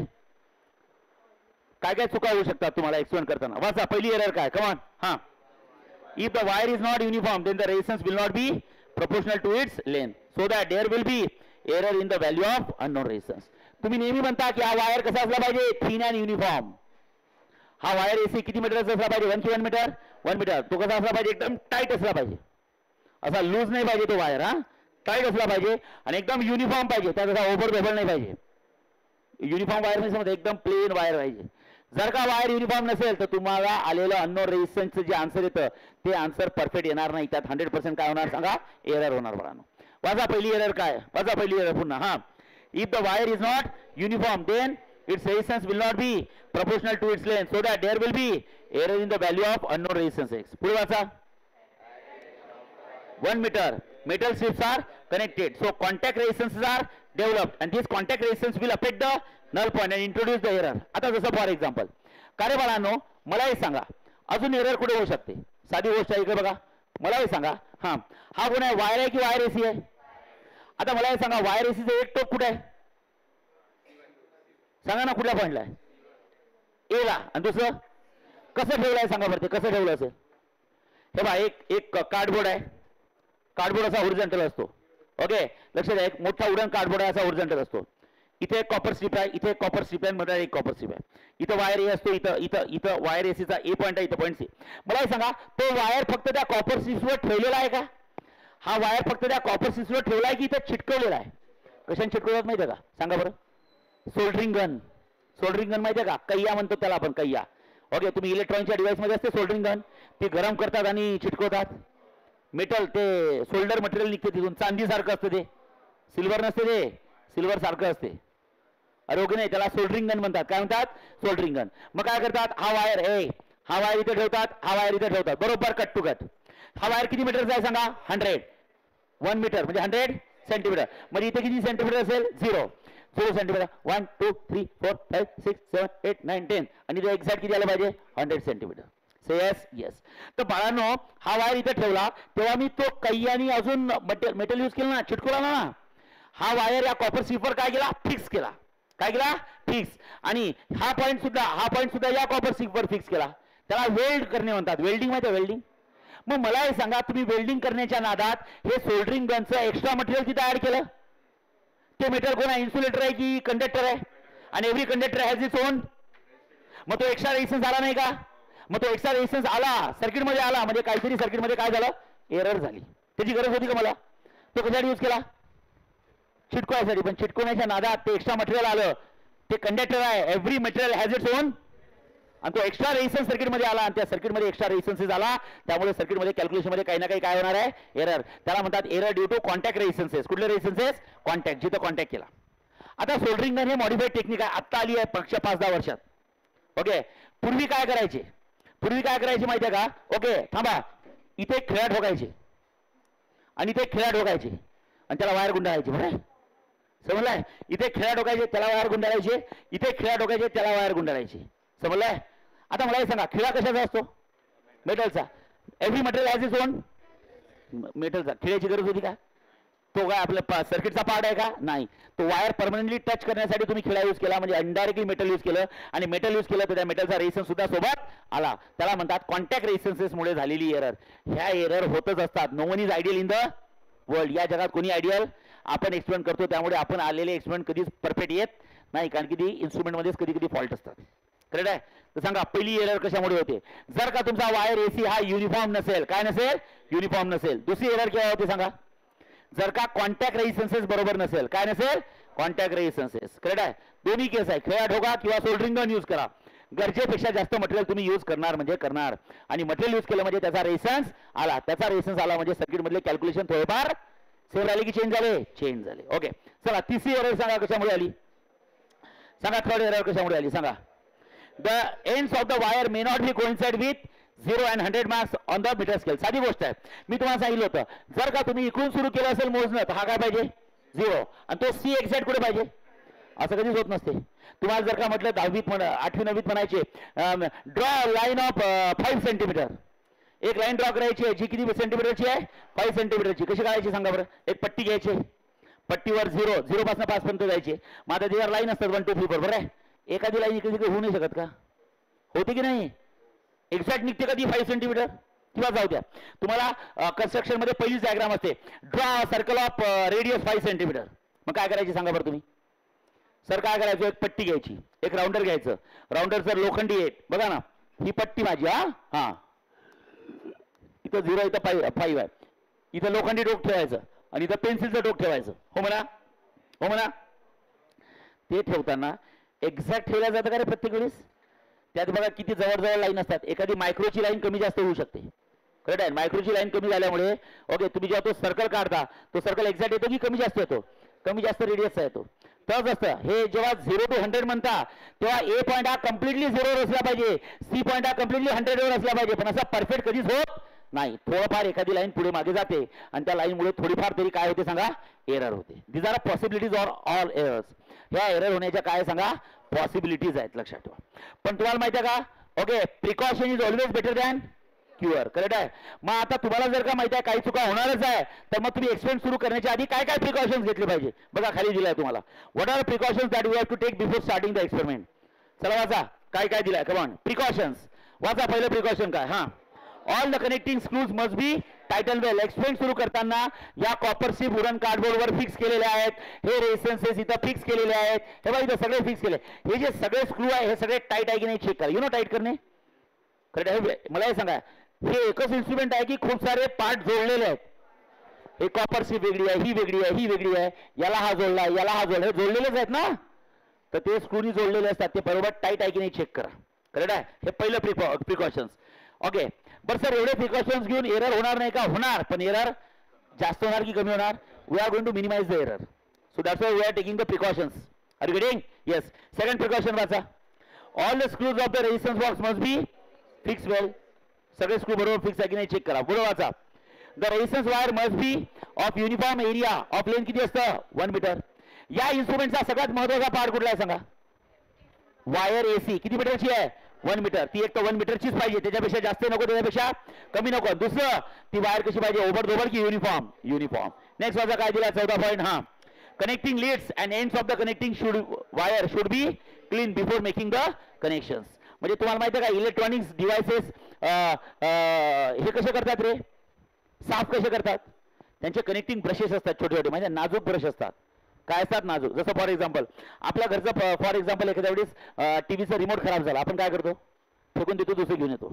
काय काय चुका होऊ शकतात तुम्हाला एक्सप्लेन करताना. वाचा पहिली एरर काय, कमॉन. हां, if the wire is not uniform then the resistance will not be proportional to its length, so that there will be error in the value of unknown resistance. तुम्ही नेहमी म्हणता की हा वायर कसा असला पाहिजे, थिन अँड युनिफॉर्म. हा wire AC किती मीटरचा असला पाहिजे, 1 किंवा मीटर, 1 मीटर. तो कसा असला पाहिजे, एकदम टाईट असला पाहिजे, असा लूज नाही पाहिजे तो वायर. हा, टाईट असला पाहिजे आणि एकदम युनिफॉर्म पाहिजे, त्यात असा ओव्हर बेबल नाही पाहिजे. युनिफॉर्म वायर म्हणजे समजा एकदम प्लेन वायर पाहिजे. जर का वायर युनिफॉर्म नसेल तर तुम्हाला आलेलं अननोन रेजिस्टन्सचं जे आन्सर येतं ते आन्सर परफेक्ट येणार नाही. त्यात 100% काय होणार सांगा, एरर होणार. बाळांनो वाचा पहिली एरर काय, वाचा पहिली एरर पुन्हा. हां, if the wire is not uniform then its resistance will not be proportional to its length, so that there will be error in the value of unknown resistance x. पुढे वाचा. 1 meter metal strips are connected, so contact resistances are developed and this contact resistance will affect the null point and introduce the error. आता जसं for example का रे बाळांनो, मला हे सांगा अजून एरर कुठे होऊ शकते. साधी गोष्ट आहे, इकडे बघा, मला हे सांगा. हां, हा कोण आहे, वायर आहे की वायर एसी आहे. आता मला हे सांगा, वायर एसीचं एक टोक कुठे आहे सांगा ना, कुठल्या पॉईंटला आहे, ए ला. आणि दुसरं कसं ठेवलं आहे सांगा बरं, ते कसं ठेवलं असेल. हे बघा, एक कार्डबोर्ड आहे. कार्डबोर्ड असा ओरिजिनल असतो. ओके, लक्षात द्या, एक मोठा वुडन कार्डबोर्ड आहे, असा ओरिजिनल असतो. इथे एक कॉपर स्ट्रीप आहे, इथे एक कॉपर स्ट्रीप आहे, मध्ये एक कॉपर स्ट्रीप आहे. इथं वायर ए असतो, इथं इथं इथं वायर एसीचा ए पॉईंट आहे, इथं पॉईंट सी. मला हे सांगा, तो वायर फक्त त्या कॉपर स्ट्रीपवर ठेवलेला आहे का, हा वायर फक्त त्या कॉपर स्ट्रीपवर ठेवला आहे की इथं चिटकवलेला आहे. कशाने चिटकवतात माहिती आहे का सांगा बरं. Soldering gun. सोल्डरिंग गन माहिती आहे का, कैया म्हणतो त्याला आपण, कैया. ओके, तुम्ही इलेक्ट्रॉनिकच्या डिव्हाइसमध्ये असते सोल्डरिंग गन, ते गरम करतात आणि चिटकवतात. मेटल ते सोल्डर मटेरियल निघते तिथून, चांदीसारखं असतं ते, सिल्वर नसते ते, सिल्वर सारखं असते. अरे ओके नाही, त्याला सोल्डरिंग गन म्हणतात. काय म्हणतात, सोल्डरिंग गन. मग काय करतात, हा वायर हा वायर इथे ठेवतात, हा वायर इथे ठेवतात, बरोबर कट टू कट. हा वायर किती मीटरचा आहे सांगा, 100. 1 मीटर म्हणजे 100 सेंटीमीटर. म्हणजे इथे किती सेंटीमीटर असेल, 0 सेंटीमीटर. 1 2 3 4 5 6 7 8 9 10 आणि ते एक्झॅक्ट किती आलं पाहिजे, 100 सेंटीमीटर. से यस यस. तर बाळांनो, हा वायर इथे ठेवला तेव्हा मी तो कैयानी अजून मेटल यूज केलं ना, चिटकवला ना. हा वायर या कॉपर स्ट्रीपवर काय केला, फिक्स केला. काय केला, फिक्स. आणि हा पॉईंट सुद्धा या कॉपर स्ट्रीपवर फिक्स केला. त्याला वेल्ड करणे म्हणतात. वेल्डिंग माहिती आहे, वेल्डिंग. मग मला हे सांगा, तुम्ही वेल्डिंग करण्याच्या नादात हे सोल्डरिंग गनचं एक्स्ट्रा मटेरियल तिथे ऍड केलं. ते मेटल कोण आहे, इन्सुलेटर आहे की कंडक्टर आहे. आणि every conductor has its own. मग तो एक्स्ट्रा रेजिस्टन्स आला नाही का, मग तो एक्स्ट्रा रेजिस्टन्स आला, सर्किटमध्ये आला, म्हणजे काहीतरी सर्किटमध्ये काय झालं, एरर झाली. त्याची गरज होती का मला, तो कशासाठी यूज केला, चिटकवायसाठी. पण चिटकवण्याच्या नादात ते एक्स्ट्रा मटेरियल आलं. ते कंडक्टर आहे, every material has its own, आणि तो एक्स्ट्रा रेजिस्टन्स सर्किटमध्ये आला आणि त्या सर्किटमध्ये एक्स्ट्रा रेजिस्टन्स आला. त्यामुळे सर्किटमध्ये कॅल्क्युलेशनमध्ये काही ना काही काय होणार आहे, एरर. त्याला म्हणतात एरर ड्यू टू कॉन्टॅक्ट रेजिस्टन्सेस. कुठले रेजिस्टन्सेस, कॉन्टॅक्ट, जिथं कॉन्टॅक्ट केला. आता सोल्डरिंग गन हे मॉडिफाईड टेक्निक आहे, आत्ता आली आहे मागच्या 5-10 वर्षात. ओके, पूर्वी काय करायचे, माहिती आहे का. ओके थांबा, इथे खिळा ठोकायचे आणि इथे खिळा ठोकायचे आणि त्याला वायर गुंडाळायचे. बरं समजलाय, इथे खिळा ठोकायचे त्याला वायर गुंडाळायचे, इथे खिळा ठोकायचे त्याला वायर गुंडाळायचे. समजलाय. आता मला हे सांगा, खिळा कशाचा असतो, मेटलचा. Every material has its own, मेटलचा. खिळ्याची गरज होती का, तो काय आपल्या सर्किटचा पार्ट आहे का, नाही. तो वायर परमनंटली टच करण्यासाठी तुम्ही खिळा यूज केला, म्हणजे इनडायरेक्टली मेटल यूज केलं. आणि मेटल यूज केलं तर त्या मेटलचा रेजिस्टन्स सुद्धा सोबत आला. त्याला म्हणतात कॉन्टॅक्ट रेजिस्टन्सेसमुळे झालेली एरर. ह्या एरर होतच असतात. No one is ideal in the world. या जगात कोणी आयडियल, आपण एक्सपेरिमेंट करतो, त्यामुळे आपण आलेले एक्सपेरिमेंट कधीच परफेक्ट येत नाही, कारण की ती इन्स्ट्रुमेंटमध्येच कधी कधी फॉल्ट असतात. करेक्ट आहे. तर सांगा पहिली एरर कशामुळे होते, जर का तुमचा वायर एसी हा युनिफॉर्म नसेल. काय नसेल, युनिफॉर्म नसेल. दुसरी एरर केव्हा होते सांगा, जर का कॉन्टॅक्ट रेजिस्टन्सेस बरोबर नसेल. काय नसेल, कॉन्टॅक्ट रेजिस्टन्सेस. करेक्ट आहे. दोन्ही केस आहे, खिळा ठोका किंवा सोल्डरिंग गन यूज करा. गरजेपेक्षा जास्त मटेरियल तुम्ही यूज करणार म्हणजे करणार, आणि मटेरियल यूज केलं म्हणजे त्याचा रेजिस्टन्स आला. त्याचा रेजिस्टन्स आला म्हणजे सर्किट मधले कॅल्क्युलेशन थोडेफार सेव्ह झाले की चेंज झाले, चेंज झाले. ओके चला, तिसरी एरर सांगा कशामुळे आली, सांगा. थर्ड एरर कशामुळे आली सांगा. The ends of the wire may not be coincide with 0 and 100 marks on the metre scale. साधी गोष्ट आहे, मी तुम्हाला सांगितलं होतं, जर का तुम्ही इकडून सुरू केलं असेल मोजणं तर हा काय पाहिजे, 0, आणि तो सी एक्झॅक्ट कुठे पाहिजे. असं कधीच होत नसते. तुम्हाला जर का म्हटलं 10वीत 8वी 9वीत म्हणायचे, ड्रॉ लाईन ऑफ 5 सेंटीमीटर. एक लाईन ड्रॉ करायची जी किती सेंटीमीटरची आहे, 5 सेंटीमीटरची. कशी काढायची सांगा बरं. एक पट्टी घ्यायची, पट्टीवर 0 पासून 5 पर्यंत जायचे. मग आता त्याच्यावर लाईन असतात 1 2 3 4. बरोबर आहे. एखादी लाईन इकडे तिकडे होऊ नाही शकत का, होते की नाही? एक्झॅक्ट निघते कधी 5 सेंटीमीटर किंवा जाऊ द्या. तुम्हाला कन्स्ट्रक्शन मध्ये पहिलीच डायग्राम असते, draw circle of radius 5 centimetre. मग काय करायची सांगा बरं तुम्ही? सर काय करायचं, एक पट्टी घ्यायची, एक राऊंडर घ्यायचं. राऊंडर जर लोखंडी आहे बघा ना, ही पट्टी माझी. हा इथं 0 इथं 5 आहे. इथं लोखंडी टोक ठेवायचं आणि इथं पेन्सिलचं टोक ठेवायचं. हो म्हणा, हो म्हणा. ते ठेवताना एक्झॅक्ट ठेवल्या जातं का रे प्रत्येक वेळेस? त्यात बघा किती जवळजवळ लाईन असतात. एखादी मायक्रोची लाईन कमी जास्त होऊ शकते. करेक्ट आहे. मायक्रोची लाईन कमी झाल्यामुळे ओके तुम्ही जेव्हा तो सर्कल काढता तो सर्कल एक्झॅक्ट येतो की कमी जास्त येतो? कमी जास्त रेडियसचा येतो. तसंच असतं हे जेव्हा 0 to 100 म्हणता तेव्हा ए पॉईंट हा कम्प्लिटली 0वर असला पाहिजे, सी पॉईंट हा कम्प्लिटली 100वर असला पाहिजे. पण असा परफेक्ट कधीच होत नाही. थोडंफार एखादी लाईन पुढे मागे जाते आणि त्या लाईनमुळे थोडीफार तरी काय होते सांगा? एरर होते. These are possibilities or all errors. ह्या एरर होण्याच्या काय सांगा? पॉसिबिलिटीज आहेत, लक्षात ठेवा. पण तुम्हाला माहिती आहे का okay precaution is always better than cure. Correct आहे. मग आता तुम्हाला जर का माहिती आहे काही चुका होणारच आहे तर मग तुम्ही एक्सपेरिमेंट सुरू करण्याच्या आधी काय काय प्रिकॉशन्स घेतले पाहिजे बघा खाली दिलाय तुम्हाला. What are precautions that you have to take before starting the experiment. चला वाचा काय काय दिलाय. कम ऑन प्रिकॉशन्स वाचा. पहिलं प्रिकॉशन काय? All the connecting screws must be tighten well. Experiment सुरू करताना या कॉपर स्ट्रीप वुडन कार्डबोर्डवर फिक्स केलेले आहेत. हे रेसिस्टन्सेस इथं फिक्स केलेले आहेत. हे बघा इथं सगळे फिक्स केले. हे जे सगळे स्क्रू आहे हे सगळे टाईट आहे की नाही चेक करा. यू नो टाईट करणे. करेक्ट आहे. मला हे सांगा हे एकच इन्स्ट्रुमेंट आहे की खूप सारे पार्ट जोडलेले आहेत? हे कॉपर स्ट्रीप वेगळी आहे, ही वेगळी आहे, ही वेगळी आहे, याला हा जोडला, याला हा जोडला, हे जोडलेलेच आहेत ना. तर ते स्क्रूनी जोडलेले असतात. ते बरोबर टाईट आहे की नाही चेक करा. करेक्ट आहे. हे पहिलं प्रिकॉशन्स. ओके बरं सर एवढे प्रिकॉशन्स घेऊन एरर होणार नाही का? होणार. पण एरर जास्त होणार की कमी होणार? We are going to minimise the error. So that's why we are taking the precautions. Are you getting? Yes. Second precaution वाचा. All the screws of the resistance box must be fix well. सगळे screw बरोबर fix आहे की नाही check करा. पुढे वाचा. The resistance wire must be of uniform area of length किती असतं? 1 मीटर. या इन्स्ट्रुमेंटचा सगळ्यात महत्त्वाचा पार्ट कुठला आहे सांगा? वायर एसी किती मीटरची आहे? 1 मीटर. ती एक तर 1 मीटरचीच पाहिजे, त्याच्यापेक्षा जास्त नको, त्याच्यापेक्षा कमी नको. दुसरं ती वायर कशी पाहिजे? ओव्हर दोबर की युनिफॉर्म? युनिफॉर्म. नेक्स्ट वाचा काय दिला? 14 point. Connecting leads and ends of the connecting wire should be clean before making the connections. म्हणजे तुम्हाला माहिती आहे का इलेक्ट्रॉनिक्स डिव्हायसेस हे कसे करतात रे? साफ कसे करतात? त्यांचे कनेक्टिंग ब्रशेस असतात छोटे छोटे, म्हणजे नाजूक ब्रश असतात. काय असतात? नाजूक. जसं फॉर एक्झाम्पल आपल्या घरचं फॉर एक्झाम्पल एखाद्या वेळेस टीव्हीचा रिमोट खराब झाला, आपण काय करतो? फेकून देतो, दुसरं घेऊन येतो.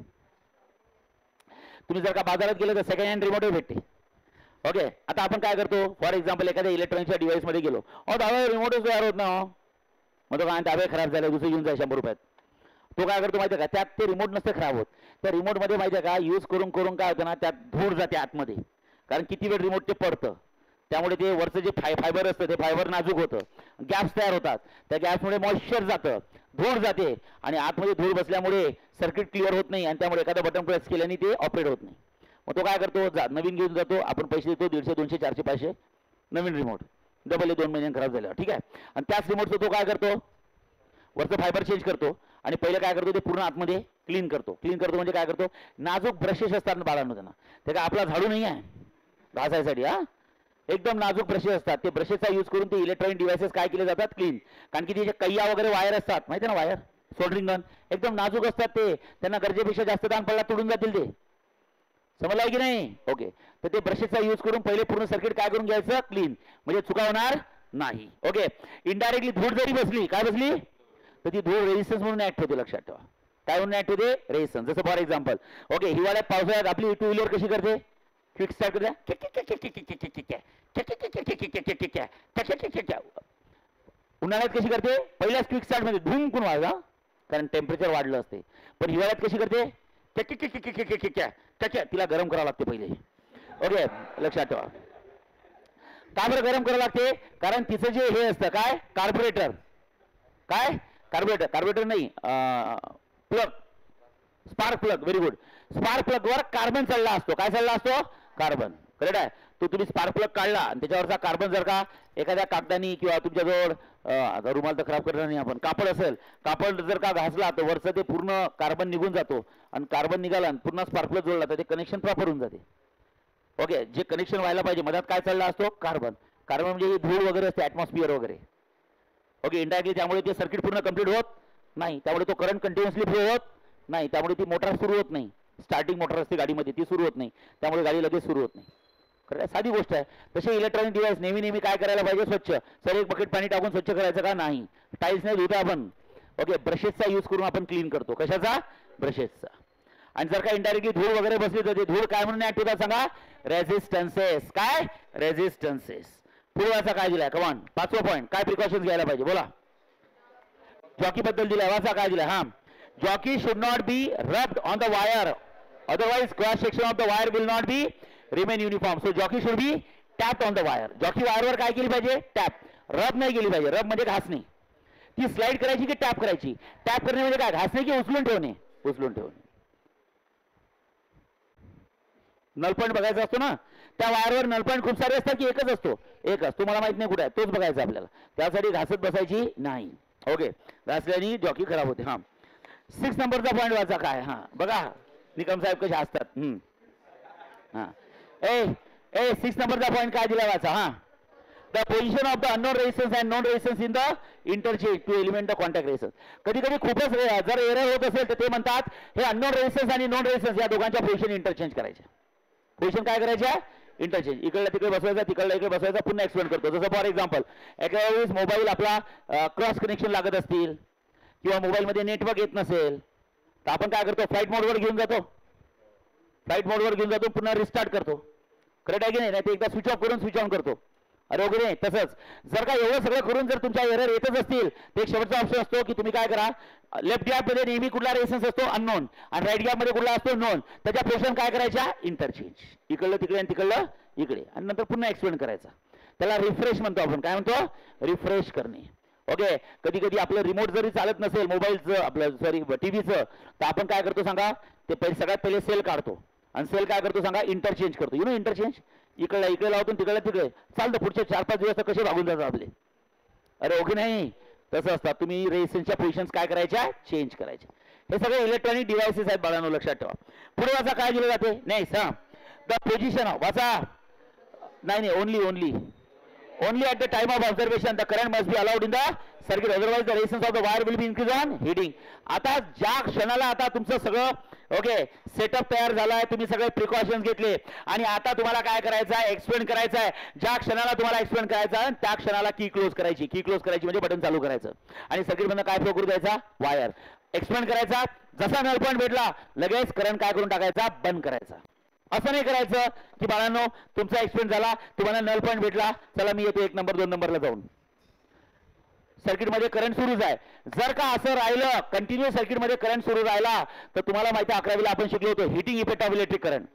तुम्ही जर का बाजारात गेले तर सेकंड हँड रिमोटही भेटते. ओके आता आपण काय करतो? फॉर एक्झाम्पल एखाद्या इलेक्ट्रॉनिक्सच्या डिव्हाइसमध्ये गेलो, दावे रिमोटच तयार होत ना. मग तो काय दावे खराब झाले, दुसरं घेऊन जाय 100 रुपयात. तो काय करतो माहिती आहे का? त्यात ते रिमोट नसते खराब होत. त्या रिमोटमध्ये माहिती आहे का यूज करून करून काय होतं ना, त्यात धूळ जाते आतमध्ये. कारण किती वेळ रिमोट ते पडतं, त्यामुळे ते वरचं जे फायबर असतं ते फायबर नाजूक होतं, गॅप्स तयार होतात. त्या गॅप्समुळे मॉइश्चर जातं, धूळ जाते आणि आतमध्ये धूळ बसल्यामुळे सर्किट क्लिअर होत नाही आणि त्यामुळे एखादा बटन प्रेस केल्याने ते ऑपरेट होत नाही. मग तो काय करतो? नवीन घेऊन जातो. आपण पैसे देतो 150, 200, 400, 500 नवीन रिमोट. डबल 2 महिन्यांनी खराब झालं. ठीक आहे. आणि त्याच रिमोटचं तो काय करतो? वरचं फायबर चेंज करतो आणि पहिले काय करतो? ते पूर्ण आतमध्ये क्लीन करतो. क्लीन करतो म्हणजे काय करतो? नाजूक ब्रशेस असतात बाळांनो त्यांना. ते काय आपला झाडू नाही आहे घासायसाठी. एकदम नाजूक ब्रशेस असतात. ते ब्रशेसचा यूज करून ते इलेक्ट्रॉनिक डिव्हाइसेस काय केले जातात? क्लीन. कारण की ते जे कैया वगैरे वायर असतात माहिती आहे ना, वायर सोल्डरिंग गन एकदम नाजूक असतात. ते त्यांना गरजेपेक्षा जास्त ताण पडला तुडून जातील. ते समजलं की नाही? ओके तर ते ब्रशेसचा यूज करून पहिले पूर्ण सर्किट काय करून घ्यायचं? क्लीन. म्हणजे चुका होणार नाही. ओके इनडायरेक्टली धूळ जरी बसली, काय बसली तर ती धूळ रेजिस्टन्स म्हणून ऍक्ट होते. लक्षात ठेवा. काय म्हणून ऍक्ट होते? रेजिस्टन्स. जसं फॉर एक्झाम्पल ओके हिवाळ्यात पावसाळ्यात आपली 2 व्हीलर कशी करते? क्विक स्टार्ट करते. उन्हाळ्यात कशी करते? पहिल्याच क्विक स्टार्ट मध्ये धुमकून वाजवा, कारण टेम्परेचर वाढलं असते. पण हिवाळ्यात कशी करते? तिला गरम करावं लागते पहिले. ओके लक्षात ठेवा. का बरं गरम करावं लागते? कारण तिचं जे हे असतं काय? कार्बोरेटर. काय? कार्बोरेटर. कार्बोरेटर नाही plug, spark plug. Very good. Spark plug वर कार्बन चढला असतो. काय चढला असतो? कार्बन. करेक्ट आहे. तो तुम्ही स्पार्क प्लग काढला आणि त्याच्यावरचा कार्बन जर का एखाद्या कागदानी किंवा तुमच्याजवळ आता रुमाल तर खराब करणार नाही आपण, कापड असेल, कापड जर का घासला तर वरचं ते पूर्ण कार्बन निघून जातो आणि कार्बन निघाला आणि पुन्हा स्पार्क प्लग जोडला तर ते कनेक्शन प्रॉपर होऊन जाते. ओके जे कनेक्शन व्हायला पाहिजे मधात काय चालला असतो? कार्बन. कार्बन म्हणजे ही धूळ वगैरे असते, ॲटमॉस्फिअर वगैरे. ओके इनडायरेक्टली त्यामुळे ते सर्किट पूर्ण कंप्लीट होत नाही, त्यामुळे तो करंट कंटिन्युअसली फ्लो होत नाही, त्यामुळे ती मोटार सुरू होत नाही. स्टार्टिंग मोटार असते गाडीमध्ये, ती सुरू होत नाही, त्यामुळे गाडी लगेच सुरू होत नाही. खरं साधी गोष्ट आहे. तसे इलेक्ट्रॉनिक डिव्हाइस नेहमी नेहमी काय करायला पाहिजे, स्वच्छ. सर एक बकेट पाणी टाकून स्वच्छ करायचं का नाही, टाईल्स नाही धुता आपण. ओके, ब्रशेसचा यूज करून आपण क्लीन करतो. कशाचा, ब्रशेसचा. आणि जर का इनडायरेक्टली धूळ वगैरे बसली तर ते धूळ काय म्हणून ऍक्ट होतात सांगा, रेझिस्टन्सेस. काय, रेझिस्टन्सेस. पुढे काय दिलाय, कमान 5वा पॉईंट, काय प्रिकॉशन्स घ्यायला पाहिजे बोला. जॉकी बद्दल दिलाय, वाचा काय दिलाय. हा, jockey should not be rubbed on the wire, otherwise cross section of the wire will not be remain uniform. So jockey should be tapped on the wire. jockey वायरवर काय केली पाहिजे, टॅप. रब नाही केली पाहिजे. रब म्हणजे घासणे. ती स्लाइड करायची की टॅप करायची. टॅप करणे म्हणजे काय, घासणे की उचलून ठेवणे, उचलून ठेवणे. नलपॉइंट बघायचा असतो ना, त्या वायरवर नलपॉइंट खूप सारे असतात की एकच असतो, एक असतो. मला माहित नाही कुठे आहे, तोच बघायचा आपल्याला. त्यासाठी घासत बसायची नाही. ओके, घासल्याने जॉकी खराब होते. हा, 6 नंबरचा पॉईंट वाचा काय. हा बघा निकम साहेब कसे असतात. हा, ए 6 नंबरचा पॉईंट काय दिला वाचा. हा, the position of the unknown resistance and known resistance in the interchange to element the contact resistance. कधी कधी खूपच जर एरर होत असेल तर ते म्हणतात हे अननोन रेजिस्टन्स आणि नॉन रेजिस्टन्स या दोघांच्या पोझिशन इंटरचेंज करायच्या. पोझिशन काय करायच्या, इंटरचेंज. इकडला तिकडे बसवायचा, तिकडला इकडे बसवायचा. पुन्हा एक्सप्लेन करतो. जसं फॉर एक्झाम्पल एखाद्या वेळेस मोबाईल आपला क्रॉस कनेक्शन लागत असतील किंवा मोबाईलमध्ये नेटवर्क येत नसेल तर आपण काय करतो, फ्लाईट मोडवर घेऊन जातो. फ्लाईट मोडवर घेऊन जातो, पुन्हा रिस्टार्ट करतो. करेक्ट आहे की नाही, ते एकदा स्विच ऑफ करून स्विच ऑन करतो. अरे वगैरे तसंच जर का एवढं सगळं करून जर तुमच्या एरर येतच असतील तर एक शेवटचा ऑप्शन असतो की तुम्ही काय करा, लेफ्ट गॅपमध्ये नेहमी कुठला रेजिस्टन्स असतो, अननोन, आणि राईट गॅपमध्ये कुठला असतो, नोन. त्याच्या पोझिशन काय करायच्या, इंटरचेंज. इकडलं तिकडे आणि तिकडलं इकडे, आणि नंतर पुन्हा एक्सप्लेन करायचा. त्याला रिफ्रेश म्हणतो आपण. काय म्हणतो, रिफ्रेश करणे. ओके, कधी कधी आपलं रिमोट जरी चालत नसेल मोबाईलचं, आपलं सॉरी टीव्हीचं, तर आपण काय करतो सांगा, ते सगळ्यात पहिले सेल काढतो आणि सेल काय करतो सांगा, इंटरचेंज करतो. You know interchange. इकडला इकडे लावतो, तिकडला तिकडे चालतं. पुढचे 4-5 दिवस तर कसे भागून जातात आपले. अरे ओके नाही, तसं असतात. तुम्ही रेजिस्टन्सच्या पोझिशन्स काय करायच्या, चेंज करायच्या. हे सगळे इलेक्ट्रॉनिक डिव्हाइसेस आहेत बाळांनो, लक्षात ठेवा. पुढे वाचा काय दिलं जाते, नेक्स्ट. हा, द पोझिशन ऑफ, वाचा. नाही only at the time of observation the current must be allowed in the circuit, otherwise the resistance of the wire will be increased on heating. आता ज्या क्षणाला आता तुमचं सगळं ओके सेटअप तयार झालाय, तुम्ही सगळे प्रिकॉशन्स घेतले आणि आता तुम्हाला काय करायचं आहे, एक्सप्लेन करायचं आहे. ज्या क्षणाला तुम्हाला एक्सप्लेन करायचं आहे त्या क्षणाला की क्लोज करायची. की क्लोज करायची म्हणजे बटन चालू करायचं आणि सर्किट मधनं काय फ्लो करू द्यायचा, वायर. एक्सप्लेन करायचा, जसा नल पॉईंट भेटला लगेच करंट काय करून टाकायचा, बंद करायचा. असं नाही करायचं की बाळांनो तुमचा एक्सप्लेन झाला, तुम्हाला नल पॉईंट भेटला, चला मी येतो 1 नंबर 2 नंबरला जाऊन. सर्किटमध्ये करंट सुरूच आहे. जर का असं राहिलं, कंटिन्यू सर्किटमध्ये करंट सुरू राहिला तर तुम्हाला माहिती आहे 11वीला आपण शिकलो होतो heating effect of electric current.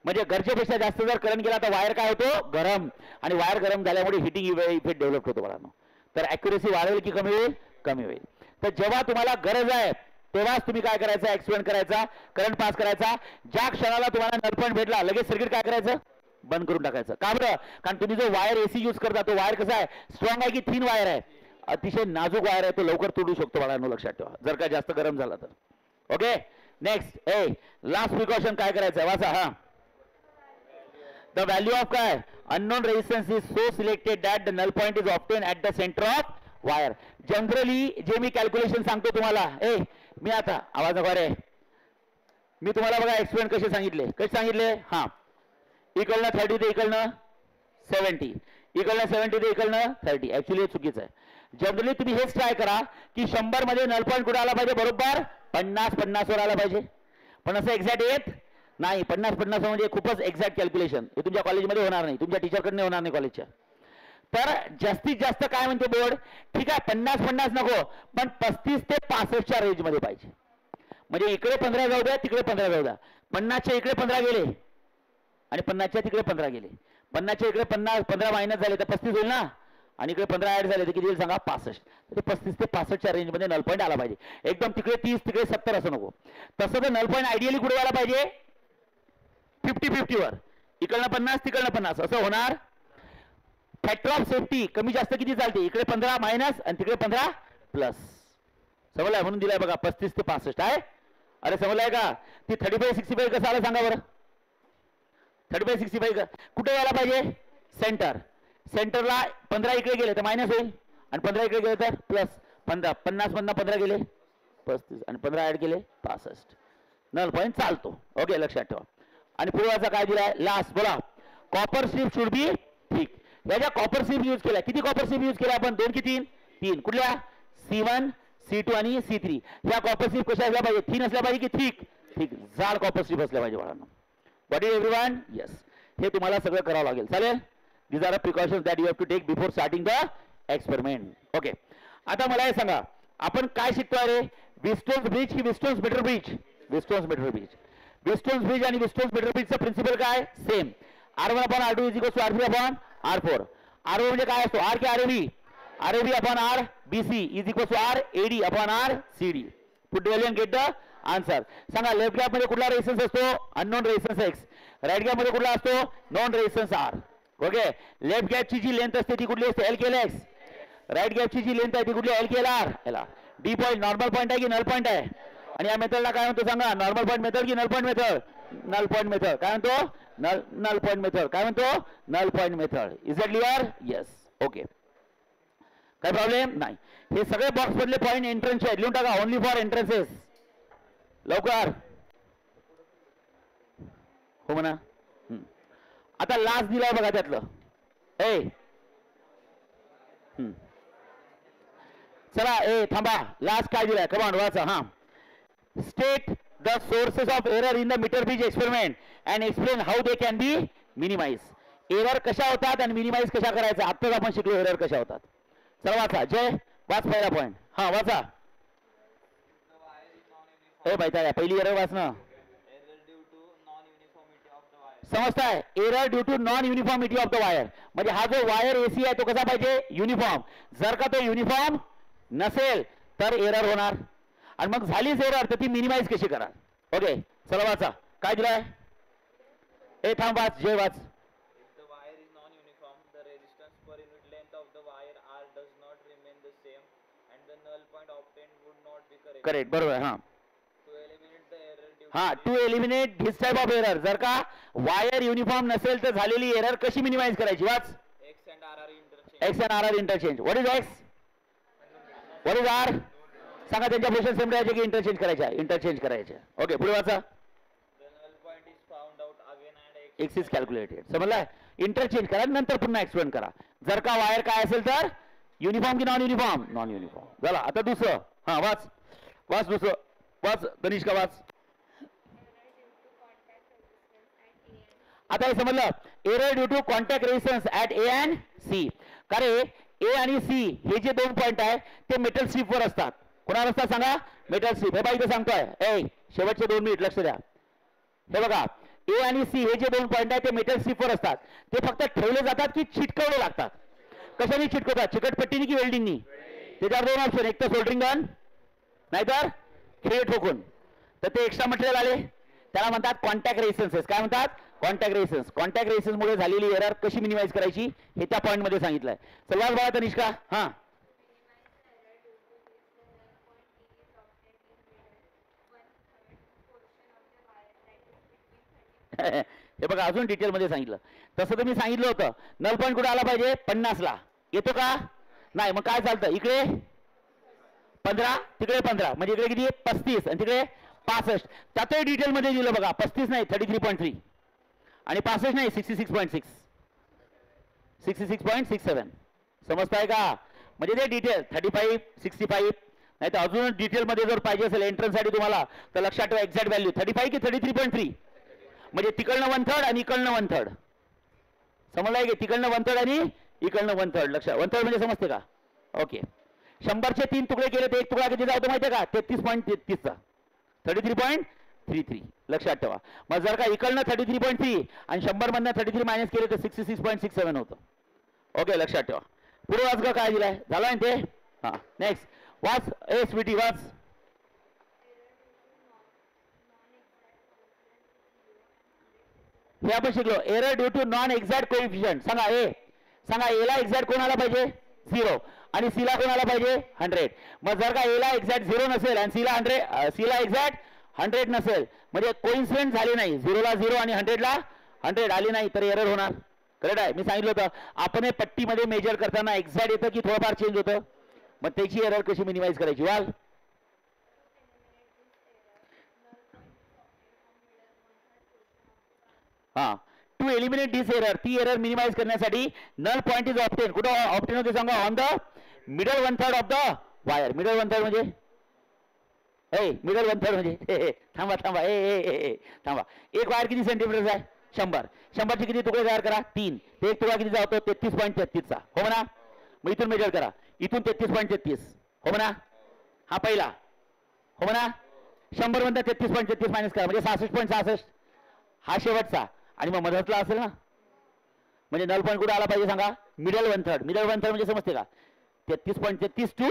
म्हणजे गरजेपेक्षा जास्त जर करंट गेला तर वायर काय होतो, गरम, आणि वायर गरम झाल्यामुळे हिटिंग इफेक्ट डेव्हलप होतो बाळांनो. तर ॲक्युरेसी वाढेल की कमी होईल, कमी होईल. तर जेव्हा तुम्हाला गरज आहे तेव्हाच तुम्ही काय करायचं, एक्सप्लेन करायचा, करंट पास करायचा. ज्या क्षणाला तुम्हाला नल पॉईंट भेटला लगेच सर्किट काय करायचं, बंद करून टाकायचं. का बरं, कारण तुम्ही जो वायर एसी यूज करता तो वायर कसा आहे, स्ट्रॉंग आहे की थिन वायर आहे, अतिशय नाजूक वायर आहे, तो लवकर तुटू शकतो बाळांनो, लक्षात ठेवा जर का जास्त गरम झाला तर. Okay, next. लास्ट प्रिकॉशन काय करायचं आहे, वाचा. हा, द व्हॅल्यू ऑफ काय, unknown resistance is so selected that the null point is obtain at the centre of wire. Generally जे मी कॅल्क्युलेशन सांगतो तुम्हाला, मी आता आवाज नको रे, मी तुम्हाला बघा एक्सप्लेन कसे सांगितले. हा, इकडनं 30 ते इकडनं 70, इकडनं 70 ते इकडनं 30. ऍक्च्युली हे चुकीचं आहे. जनरली तुम्ही हेच ट्राय करा की 100 मध्ये नल पॉईंट कुठे आला पाहिजे, बरोबर 50-50 वर आला पाहिजे. पण असं एक्झॅक्ट येत नाही. 50-50 म्हणजे खूपच एक्झॅक्ट कॅल्क्युलेशन हे तुमच्या कॉलेजमध्ये होणार नाही, तुमच्या टीचरकडनं होणार नाही कॉलेजच्या. तर जास्तीत जास्त काय म्हणते बोर्ड, ठीक आहे 50-50 नको, पण 35 ते 65च्या रेंज मध्ये पाहिजे. म्हणजे इकडे 15 जाऊ द्या, तिकडे 15 जाऊ द्या. 50च्या इकडे 15 गेले आणि 50च्या तिकडे 15 गेले. 50च्या इकडे 15 मायनस झाले तर 35 होईल ना, आणि इकडे 15 ऍड झाले तर किती होईल सांगा, 65. तर 35 ते 65च्या रेंज मध्ये नल पॉईंट आला पाहिजे. एकदम तिकडे 30 तिकडे 70 असं नको. तसं तर नल पॉईंट आयडियली कुठे व्हायला पाहिजे, 50-50 वर, इकडनं 50 तिकडनं 50 असं होणार. फॅक्टर ऑफ सेफ्टी कमी जास्त किती चालते, इकडे 15 मायनस आणि तिकडे 15 प्लस. समजलाय, म्हणून दिलाय बघा 35 ते 65 आहे. अरे समजलाय का, ती 35-65 कसं आलं सांगा बरं. 35-65 कुठे यायला पाहिजे, सेंटरला. 15 इकडे गेले तर मायनस होईल आणि 15 इकडे गेले तर प्लस. 50 मधनं 15 गेले 35 आणि 15 ऍड केले 65. नल पॉईंट चालतो. ओके लक्षात ठेवा. आणि पुढचा काय दिलाय लास्ट बोला. कॉपर स्ट्रीप शुड बी ठीक. या ज्या कॉपर स्ट्रीप यूज केल्या, किती कॉपर स्ट्रीप यूज केल्या आपण? 2 की 3? 3. कुठल्या? C1 C2 आणि C3. ह्या कॉपर स्ट्रीप कशा असल्या पाहिजे? थिन असल्या पाहिजे की थिक? ठीक. जाड कॉपर स्ट्रीप असल्या पाहिजे बाळांनो. What is everyone? येस. हे तुम्हाला सगळं करावं लागेल. चालेल. These are precautions that you have to take before starting the experiment. Okay. आता मला हे सांगा, आपण काय शिकतोय रे? विस्टोन्स ब्रिज की Wheatstone's metre bridge? Wheatstone's metre bridge. Wheatstone's bridge आणि विस्टोन्स मीटर ब्रिजचा प्रिन्सिपल काय? Same. R1 upon R2 is equal to R3 upon R4. R1 म्हणजे काय असतो? R की RAB? RAB upon RBC is equal to RAD upon RCD. Put the value and get the answer. सांगा left gap मध्ये कुठला resistance असतो? Unknown resistance X. Right gap मध्ये कुठला असतो? Known resistance R. Okay. Left गॅपची जी लेंथ असते ती कुठली असते? LKLX. राईट गॅपची जी लेंथ आहे ती कुठली? LKLR. D point normal point आहे की नल पॉईंट आहे? आणि या मेथडला काय म्हणतो सांगा? नॉर्मल पॉईंट मेथड की null point method? Null point method. काय म्हणतो? Null point method. काय म्हणतो? Null point method. Is it clear? Yes. Okay. काय प्रॉब्लेम नाही. हे सगळे बॉक्स मधले पॉईंट एंट्रन्स आहेत, लिहून टाका. Only for entrances. लवकर हो म्हणा. आता लास्ट दिलाय बघा त्यातलं. ए चला ए थांबा. लास्ट काय दिलाय? कमांड वाचा. हा. State the sources of error in the metre bridge experiment and explain how they can be minimize. एरर कशा होतात आणि मिनिमाइज कशा करायचं आत्ताच आपण शिकलो. एरर कशा होतात. चला वाचा. जय वाच पहिला पॉईंट. हा वाचा. ए बायता पहिली एरर वाच ना. समजताय? Error due to non uniformity of the wire. म्हणजे हा जो वायर एसी आहे तो कसा पाहिजे? युनिफॉर्म. जर का तो युनिफॉर्म नसेल तर एरर होणार. आणि मग झालीच एरर तर ती मिनिमाइज कशी करा? ओके चला वाचा. काय दिलाय? ए थांब वाच. जय वाच. करेक्ट बरोबर. हा हा to eliminate this type of error. जर का वायर युनिफॉर्म नसेल तर झालेली एरर कशी मिनिमाइज करायची? वाच. X and R R interchange. What is X? What is R? सांगा. त्यांच्या पोझिशन सेम राहायचे की इंटरचेंज करायच्या? इंटरचेंज करायच्या. ओके पुढे वाचा. X is calculated. समजलाय? इंटरचेंज करा नंतर पुन्हा एक्सप्लेन करा. जर का वायर काय असेल तर युनिफॉर्म की नॉन युनिफॉर्म? Non uniform. झाला. आता दुसरं. हा वाच. वाच दुसरं. वाच तनिष्का वाच. आता हे समजलं. Error due to contact resistance at A and C. कारण ए आणि सी हे जे 2 पॉईंट आहे ते मेटल स्ट्रीपवर असतात. कोणावर असतात सांगा? Metal strip. हे बघा इथे सांगतोय. ए शेवटचे 2 मिनिट लक्ष द्या. हे बघा ए आणि सी हे जे 2 पॉईंट आहेत ते मेटल स्ट्रीपवर असतात. ते फक्त ठेवले जातात की चिटकवले लागतात? कशाने चिटकवतात? चिकटपट्टीने की वेल्डिंगनी? त्याच्यावर 2 ऑप्शन. एक तर सोल्डरिंग गन नाहीतर खिळे ठोकून. तर ते एक्स्ट्रा मटेरियल आले त्याला म्हणतात कॉन्टॅक्ट रेजिस्टन्सेस. काय म्हणतात? Contact resistance. कॉन्टॅक्ट रेजिस्टन्स मुळे झालेली एरर कशी मिनिमाइज करायची हे त्या पॉईंट मध्ये सांगितलंय. चला बघा तनिष्का. हा हे बघा अजून डिटेल मध्ये सांगितलं. तसं तर मी सांगितलं होतं नल पॉईंट कुठे आला पाहिजे? 50 ला. येतो का? नाही. मग काय चालतं? इकडे 15 तिकडे 15 म्हणजे इकडे किती? 35 आणि तिकडे 65. त्यातही डिटेल मध्ये दिलं बघा. 35 नाही 33.3 आणि 65 नाही 66.6 66.67. समजताय का? म्हणजे ते डिटेल 35 65 नाही तर अजून डिटेल मध्ये जर पाहिजे असेल एंट्रन्स साठी तुम्हाला तर लक्षात ठेवा एक्झॅक्ट व्हॅल्यू 35 की 33.3 म्हणजे तिकडनं 1/3 आणि इकडनं 1/3. समजलाय की? तिकडनं 1/3 आणि इकडनं 1/3. लक्षात 1/3 म्हणजे समजते का? ओके. 100चे 3 तुकडे केले तर एक तुकडा किती जातो माहितीये का? 33.33 चा 33.33. लक्षात ठेवा. मग जर का इकडनं 33.3 आणि 100 मधनं 33 मायनस केले तर 66.67 होतं. ओके लक्षात ठेवा. पुढे वाच का काय दिलाय? झालं ते. हा नेक्स्ट वाच. ए स्वीटी वाच. हे आपण शिकलो. Error due to non exact coefficient. सांगा ए. सांगा एला एक्झॅक्ट कोण आला पाहिजे? 0 आणि सी ला कोण आला पाहिजे? 100. मग जर का एला एक्झॅक्ट 0 नसेल आणि सी ला एक्झॅक्ट 100 नसेल म्हणजे कोइन्सिडेंट झाले नाही. 0 ला 0 आणि 100 ला 100 आली नाही तर एरर होणार. करेक्ट आहे. मी सांगितलं होतं आपण हे पट्टीमध्ये मेजर करताना एक्झॅक्ट येतं की थोडंफार चेंज होतं. मग त्याची एरर कशी मिनिमाइज करायची? वाल हां, टू एलिमिनेट दिस एरर, ती एरर मिनिमाइज करण्यासाठी नल पॉईंट इज ऑप्टेन. कुठं ऑप्टेन होते सांगा? On the middle 1/3 of the wire. Middle 1/3 म्हणजे मिडल 1/3 म्हणजे थांबा थांबा थांबा. एक वायर किती सेंटीमीटर आहे? 100. 100चे किती तुकडे तयार करा? 3. ते एक तुकडा किती जातो? 33.33 चा. हो म्हणा. मग इथून मेजर करा. इथून 33.33. हो म्हणा. हा पहिला. हो म्हणा. 100 म्हणता 33.33 मायनस करा म्हणजे 66.66. हा शेवटचा. आणि मग मधातला असेल ना, म्हणजे नल पॉईंट कुठे आला पाहिजे सांगा? मिडल 1/3. मिडल 1/3 म्हणजे समजते का? 33.33 टू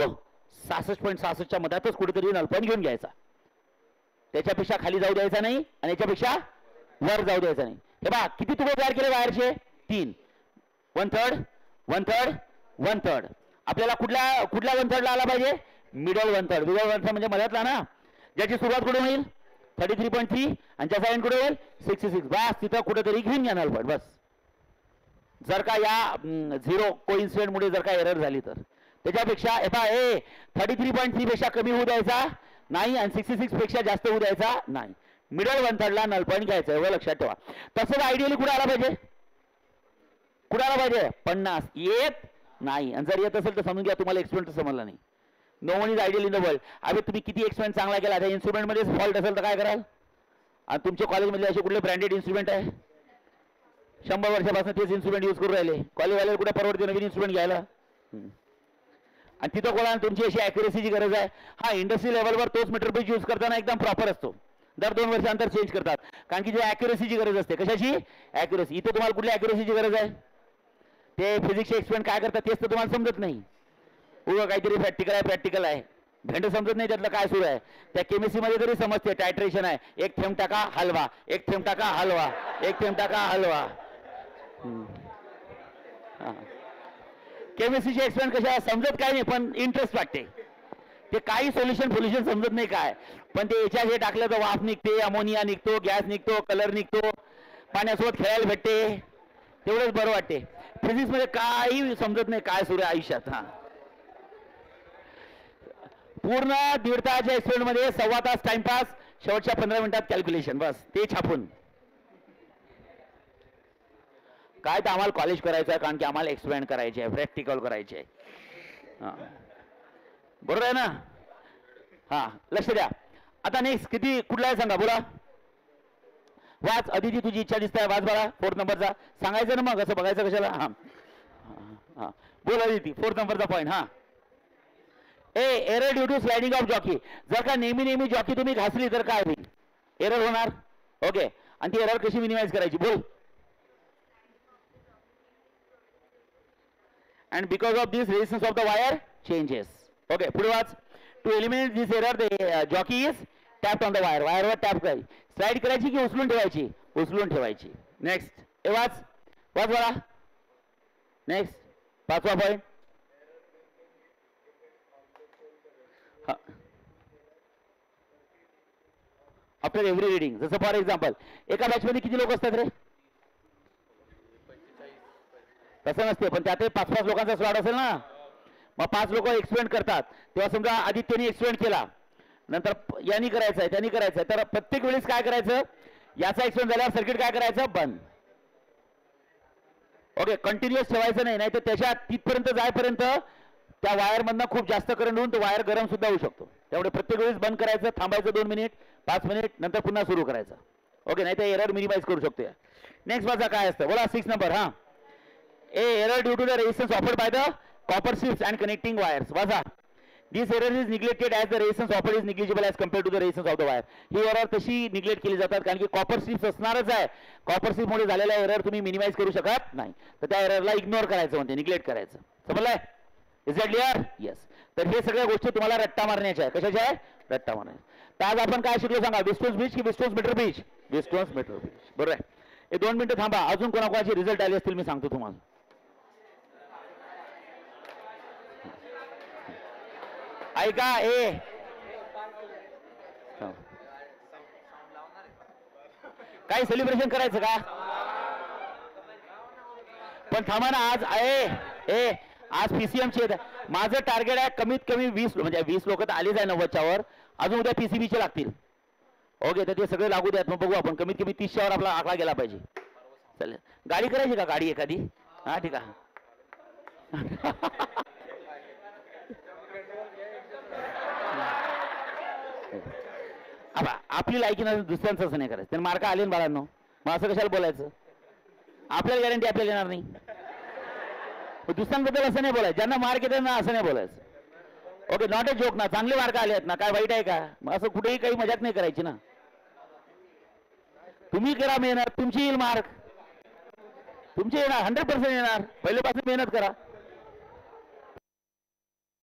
66.66च्या मधातच कुठेतरी नल पॉईंट घेऊन घ्यायचा. त्याच्यापेक्षा खाली जाऊ द्यायचा नाही आणि याच्यापेक्षा वर जाऊ द्यायचा नाही. हे बघा किती तुकडे तयार केले वायरचे? 3. 1/3 1/3 1/3. आपल्याला कुठल्या 1/3ला आला पाहिजे? मिडल 1/3. मिडल 1/3 म्हणजे मधातला ना, ज्याची सुरुवात कुठे होईल? 33.3 आणि ज्याचा एंड कुठे होईल? 66. बस तिथं कुठेतरी घेऊन घ्या नल पॉईंट. बस. जर का या झिरो कोइन्सिडेंट मुळे जर का एरर झाली तर त्याच्यापेक्षा 33.3 पेक्षा कमी होऊ द्यायचा नाही आणि 66 पेक्षा जास्त होऊ द्यायचा नाही. मिडल 1/3ला नल पॉईंट घ्यायचा एवढं लक्षात ठेवा. तसंच आयडियली कुठे आला पाहिजे? कुठे आला पाहिजे? 50. येत नाही. आणि जर येत असेल तर समजून घ्या तुम्हाला एक्सपेरिमेंट समजला नाही. No one is ideal in the world. अरे तुम्ही किती एक्सपेरिमेंट चांगला केला, त्या इन्स्ट्रुमेंटमध्येच फॉल्ट असेल तर काय कराल? आणि तुमच्या कॉलेजमध्ये असे कुठले ब्रँडेड इन्स्ट्रुमेंट आहे? 100 वर्षापासून तेच इन्स्ट्रुमेंट यूज करून राहिले. कॉलेजवाले कुठे परवडते नवीन इन्स्ट्रुमेंट घ्यायला? आणि तिथं कोणाला तुमची अशी ॲक्युरेसीची गरज आहे? हा, इंडस्ट्री लेवलवर तोच मीटर ब्रिज यूज करताना एकदम प्रॉपर असतो. दर 2 वर्षांतर चेंज करतात कारण की जे ॲक्युरेसीची गरज असते. कशाची? ॲक्युरेसी. इथं तुम्हाला कुठल्या ॲक्युरेसीची गरज आहे? ते फिजिक्सचे एक्सपेरिमेंट काय करतात तेच तर तुम्हाला समजत नाही. उगं काहीतरी प्रॅक्टिकल आहे भेंड समजत नाही त्यातलं काय सुरू आहे. त्या केमिस्ट्रीमध्ये तरी समजते टायट्रेशन आहे. एक थेंब टाका हलवा, एक थेंब टाका हलवा, एक थेंब टाका हलवा. केमिस्ट्रीचे एक्सपेरिमेंट कशा समजत काय नाही पण इंटरेस्ट वाटते. ते काही सोल्युशन समजत नाही काय, पण ते याच्या हे टाकलं तर वाफ निघते, अमोनिया निघतो, गॅस निघतो, कलर निघतो, पाण्यासोबत खेळायला भेटते, तेवढंच बरं वाटते. फिजिक्समध्ये काही समजत नाही काय सुरू आहे आयुष्यात. हा, पूर्ण 1.5 तासाच्या एक्सपेरिमेंटमध्ये 1.25 तास टाइमपास, शेवटच्या 15 मिनिटात कॅल्क्युलेशन. बस ते छापून काय तर आम्हाला कॉलेज करायचं आहे कारण की आम्हाला एक्सपेरिमेंट करायचे आहे, प्रॅक्टिकल करायचे आहे. बरोबर आहे ना? हा, लक्ष द्या. आता नेक्स्ट किती कुठला आहे सांगा? बोला. वाच. अदिती तुझी इच्छा दिसत आहे, वाच बघा 4th नंबरचा. सांगायचं ना मग, असं बघायचं कशाला? हा हा, बोल अदिती 4th नंबरचा पॉईंट. हा, error due to sliding of jockey. जर का नेहमी जॉकी तुम्ही घासली तर काय होईल? एरर होणार. ओके, आणि ती एरर कशी मिनिमाइज करायची? बोल. and because of this resistance of the wire changes. Okay, पुढे वाच. To eliminate this error the jockey is tapped on the wire. वायरवर टॅप करायची. स्लाइड करायची की उचलून ठेवायची? उचलून ठेवायची. नेक्स्ट. वाच बघा. नेक्स्ट 5वा पॉइंट. After every reading. जसं फॉर एक्झाम्पल एका बॅचमध्ये किती लोक असतात रे? तसं नसते, पण त्यातही 5-5 लोकांचा स्लॉट असेल ना. मग 5 लोक एक्सपेरिमेंट करतात. तेव्हा समजा आदित्यने एक्सपेरिमेंट केला, नंतर यांनी करायचं आहे, त्यांनी करायचं आहे, तर प्रत्येक वेळेस काय करायचं? याचा एक्सपेरिमेंट झाल्यावर सर्किट काय करायचं? बंद. ओके, कंटिन्युअस ठेवायचं नाही, नाही तर त्याच्या तिथपर्यंत जायपर्यंत त्या वायरमधनं खूप जास्त करंट होऊन तो वायर गरम सुद्धा होऊ शकतो. त्यामुळे प्रत्येक वेळेस बंद करायचं, थांबायचं 2 मिनिट, 5 मिनिट, नंतर पुन्हा सुरू करायचं. ओके, नाही तर एरर मिनिमाइज करू शकतो. नेक्स्ट माझा काय असतं? बोला 6 नंबर. हा, error due to the resistance offered by the copper strips and connecting wires. वाचा. This error is neglected as the resistance offered is negligible as compared to the resistance of the wire. He error तशी neglect केली जातात कारण की copper strips असणारच आहे. Copper strip मुळे झालेला एरर तुम्ही मिनिमाइज करू शकत नाही, तर त्या एररला इग्नोर करायचं म्हणते, निग्लेक्ट करायचं. समजलंय? Is that clear? येस. तर हे सगळ्या गोष्टी तुम्हाला रट्टा मारण्याच्या आहे. कशाच्या आहे? रट्टा मारण्याच्या. तर आज आपण काय शिकलो सांगा? विस्टोन्स ब्रिज की Wheatstone's metre bridge? Wheatstone's metre bridge. बरोबर आहे. हे 2 मिनिटं थांबा. अजून कोणाकोणाचे रिझल्ट आले असतील मी सांगतो तुम्हाला. ऐका. काय सेलिब्रेशन करायचं का? पण थांबा ना. आज पीसीएमचे माझं टार्गेट आहे कमीत कमी 20, म्हणजे 20 लोक तर आलेच आहे 90च्या वर. अजून उद्या पीसीबीचे लागतील. ओके, तर ते सगळे लागू द्यात, मग बघू आपण. कमीत कमी 30च्या वर आपला आकडा गेला पाहिजे. चालेल. गाडी करायची का गाडी एखादी? हा ठीक आहे. आपली लायकी ना दुसऱ्यांचं असं नाही करायचं. त्यांना मार्क आले ना बाळांनो, मग असं कशाला बोलायचं? आपल्याला गॅरंटी आपल्याला येणार नाही. दुसऱ्यांबद्दल असं नाही बोलायचं. ज्यांना मार्क येतात ना असं नाही बोलायचं. ओके, नॉट अ जोक ना. चांगले मार्क आले आहेत ना, काय वाईट आहे का? मग असं कुठेही काही मजाक नाही करायची ना. तुम्ही करा मेहनत, तुमची येईल मार्क, तुमचे येणार 100% येणार. पहिल्यापासून मेहनत करा.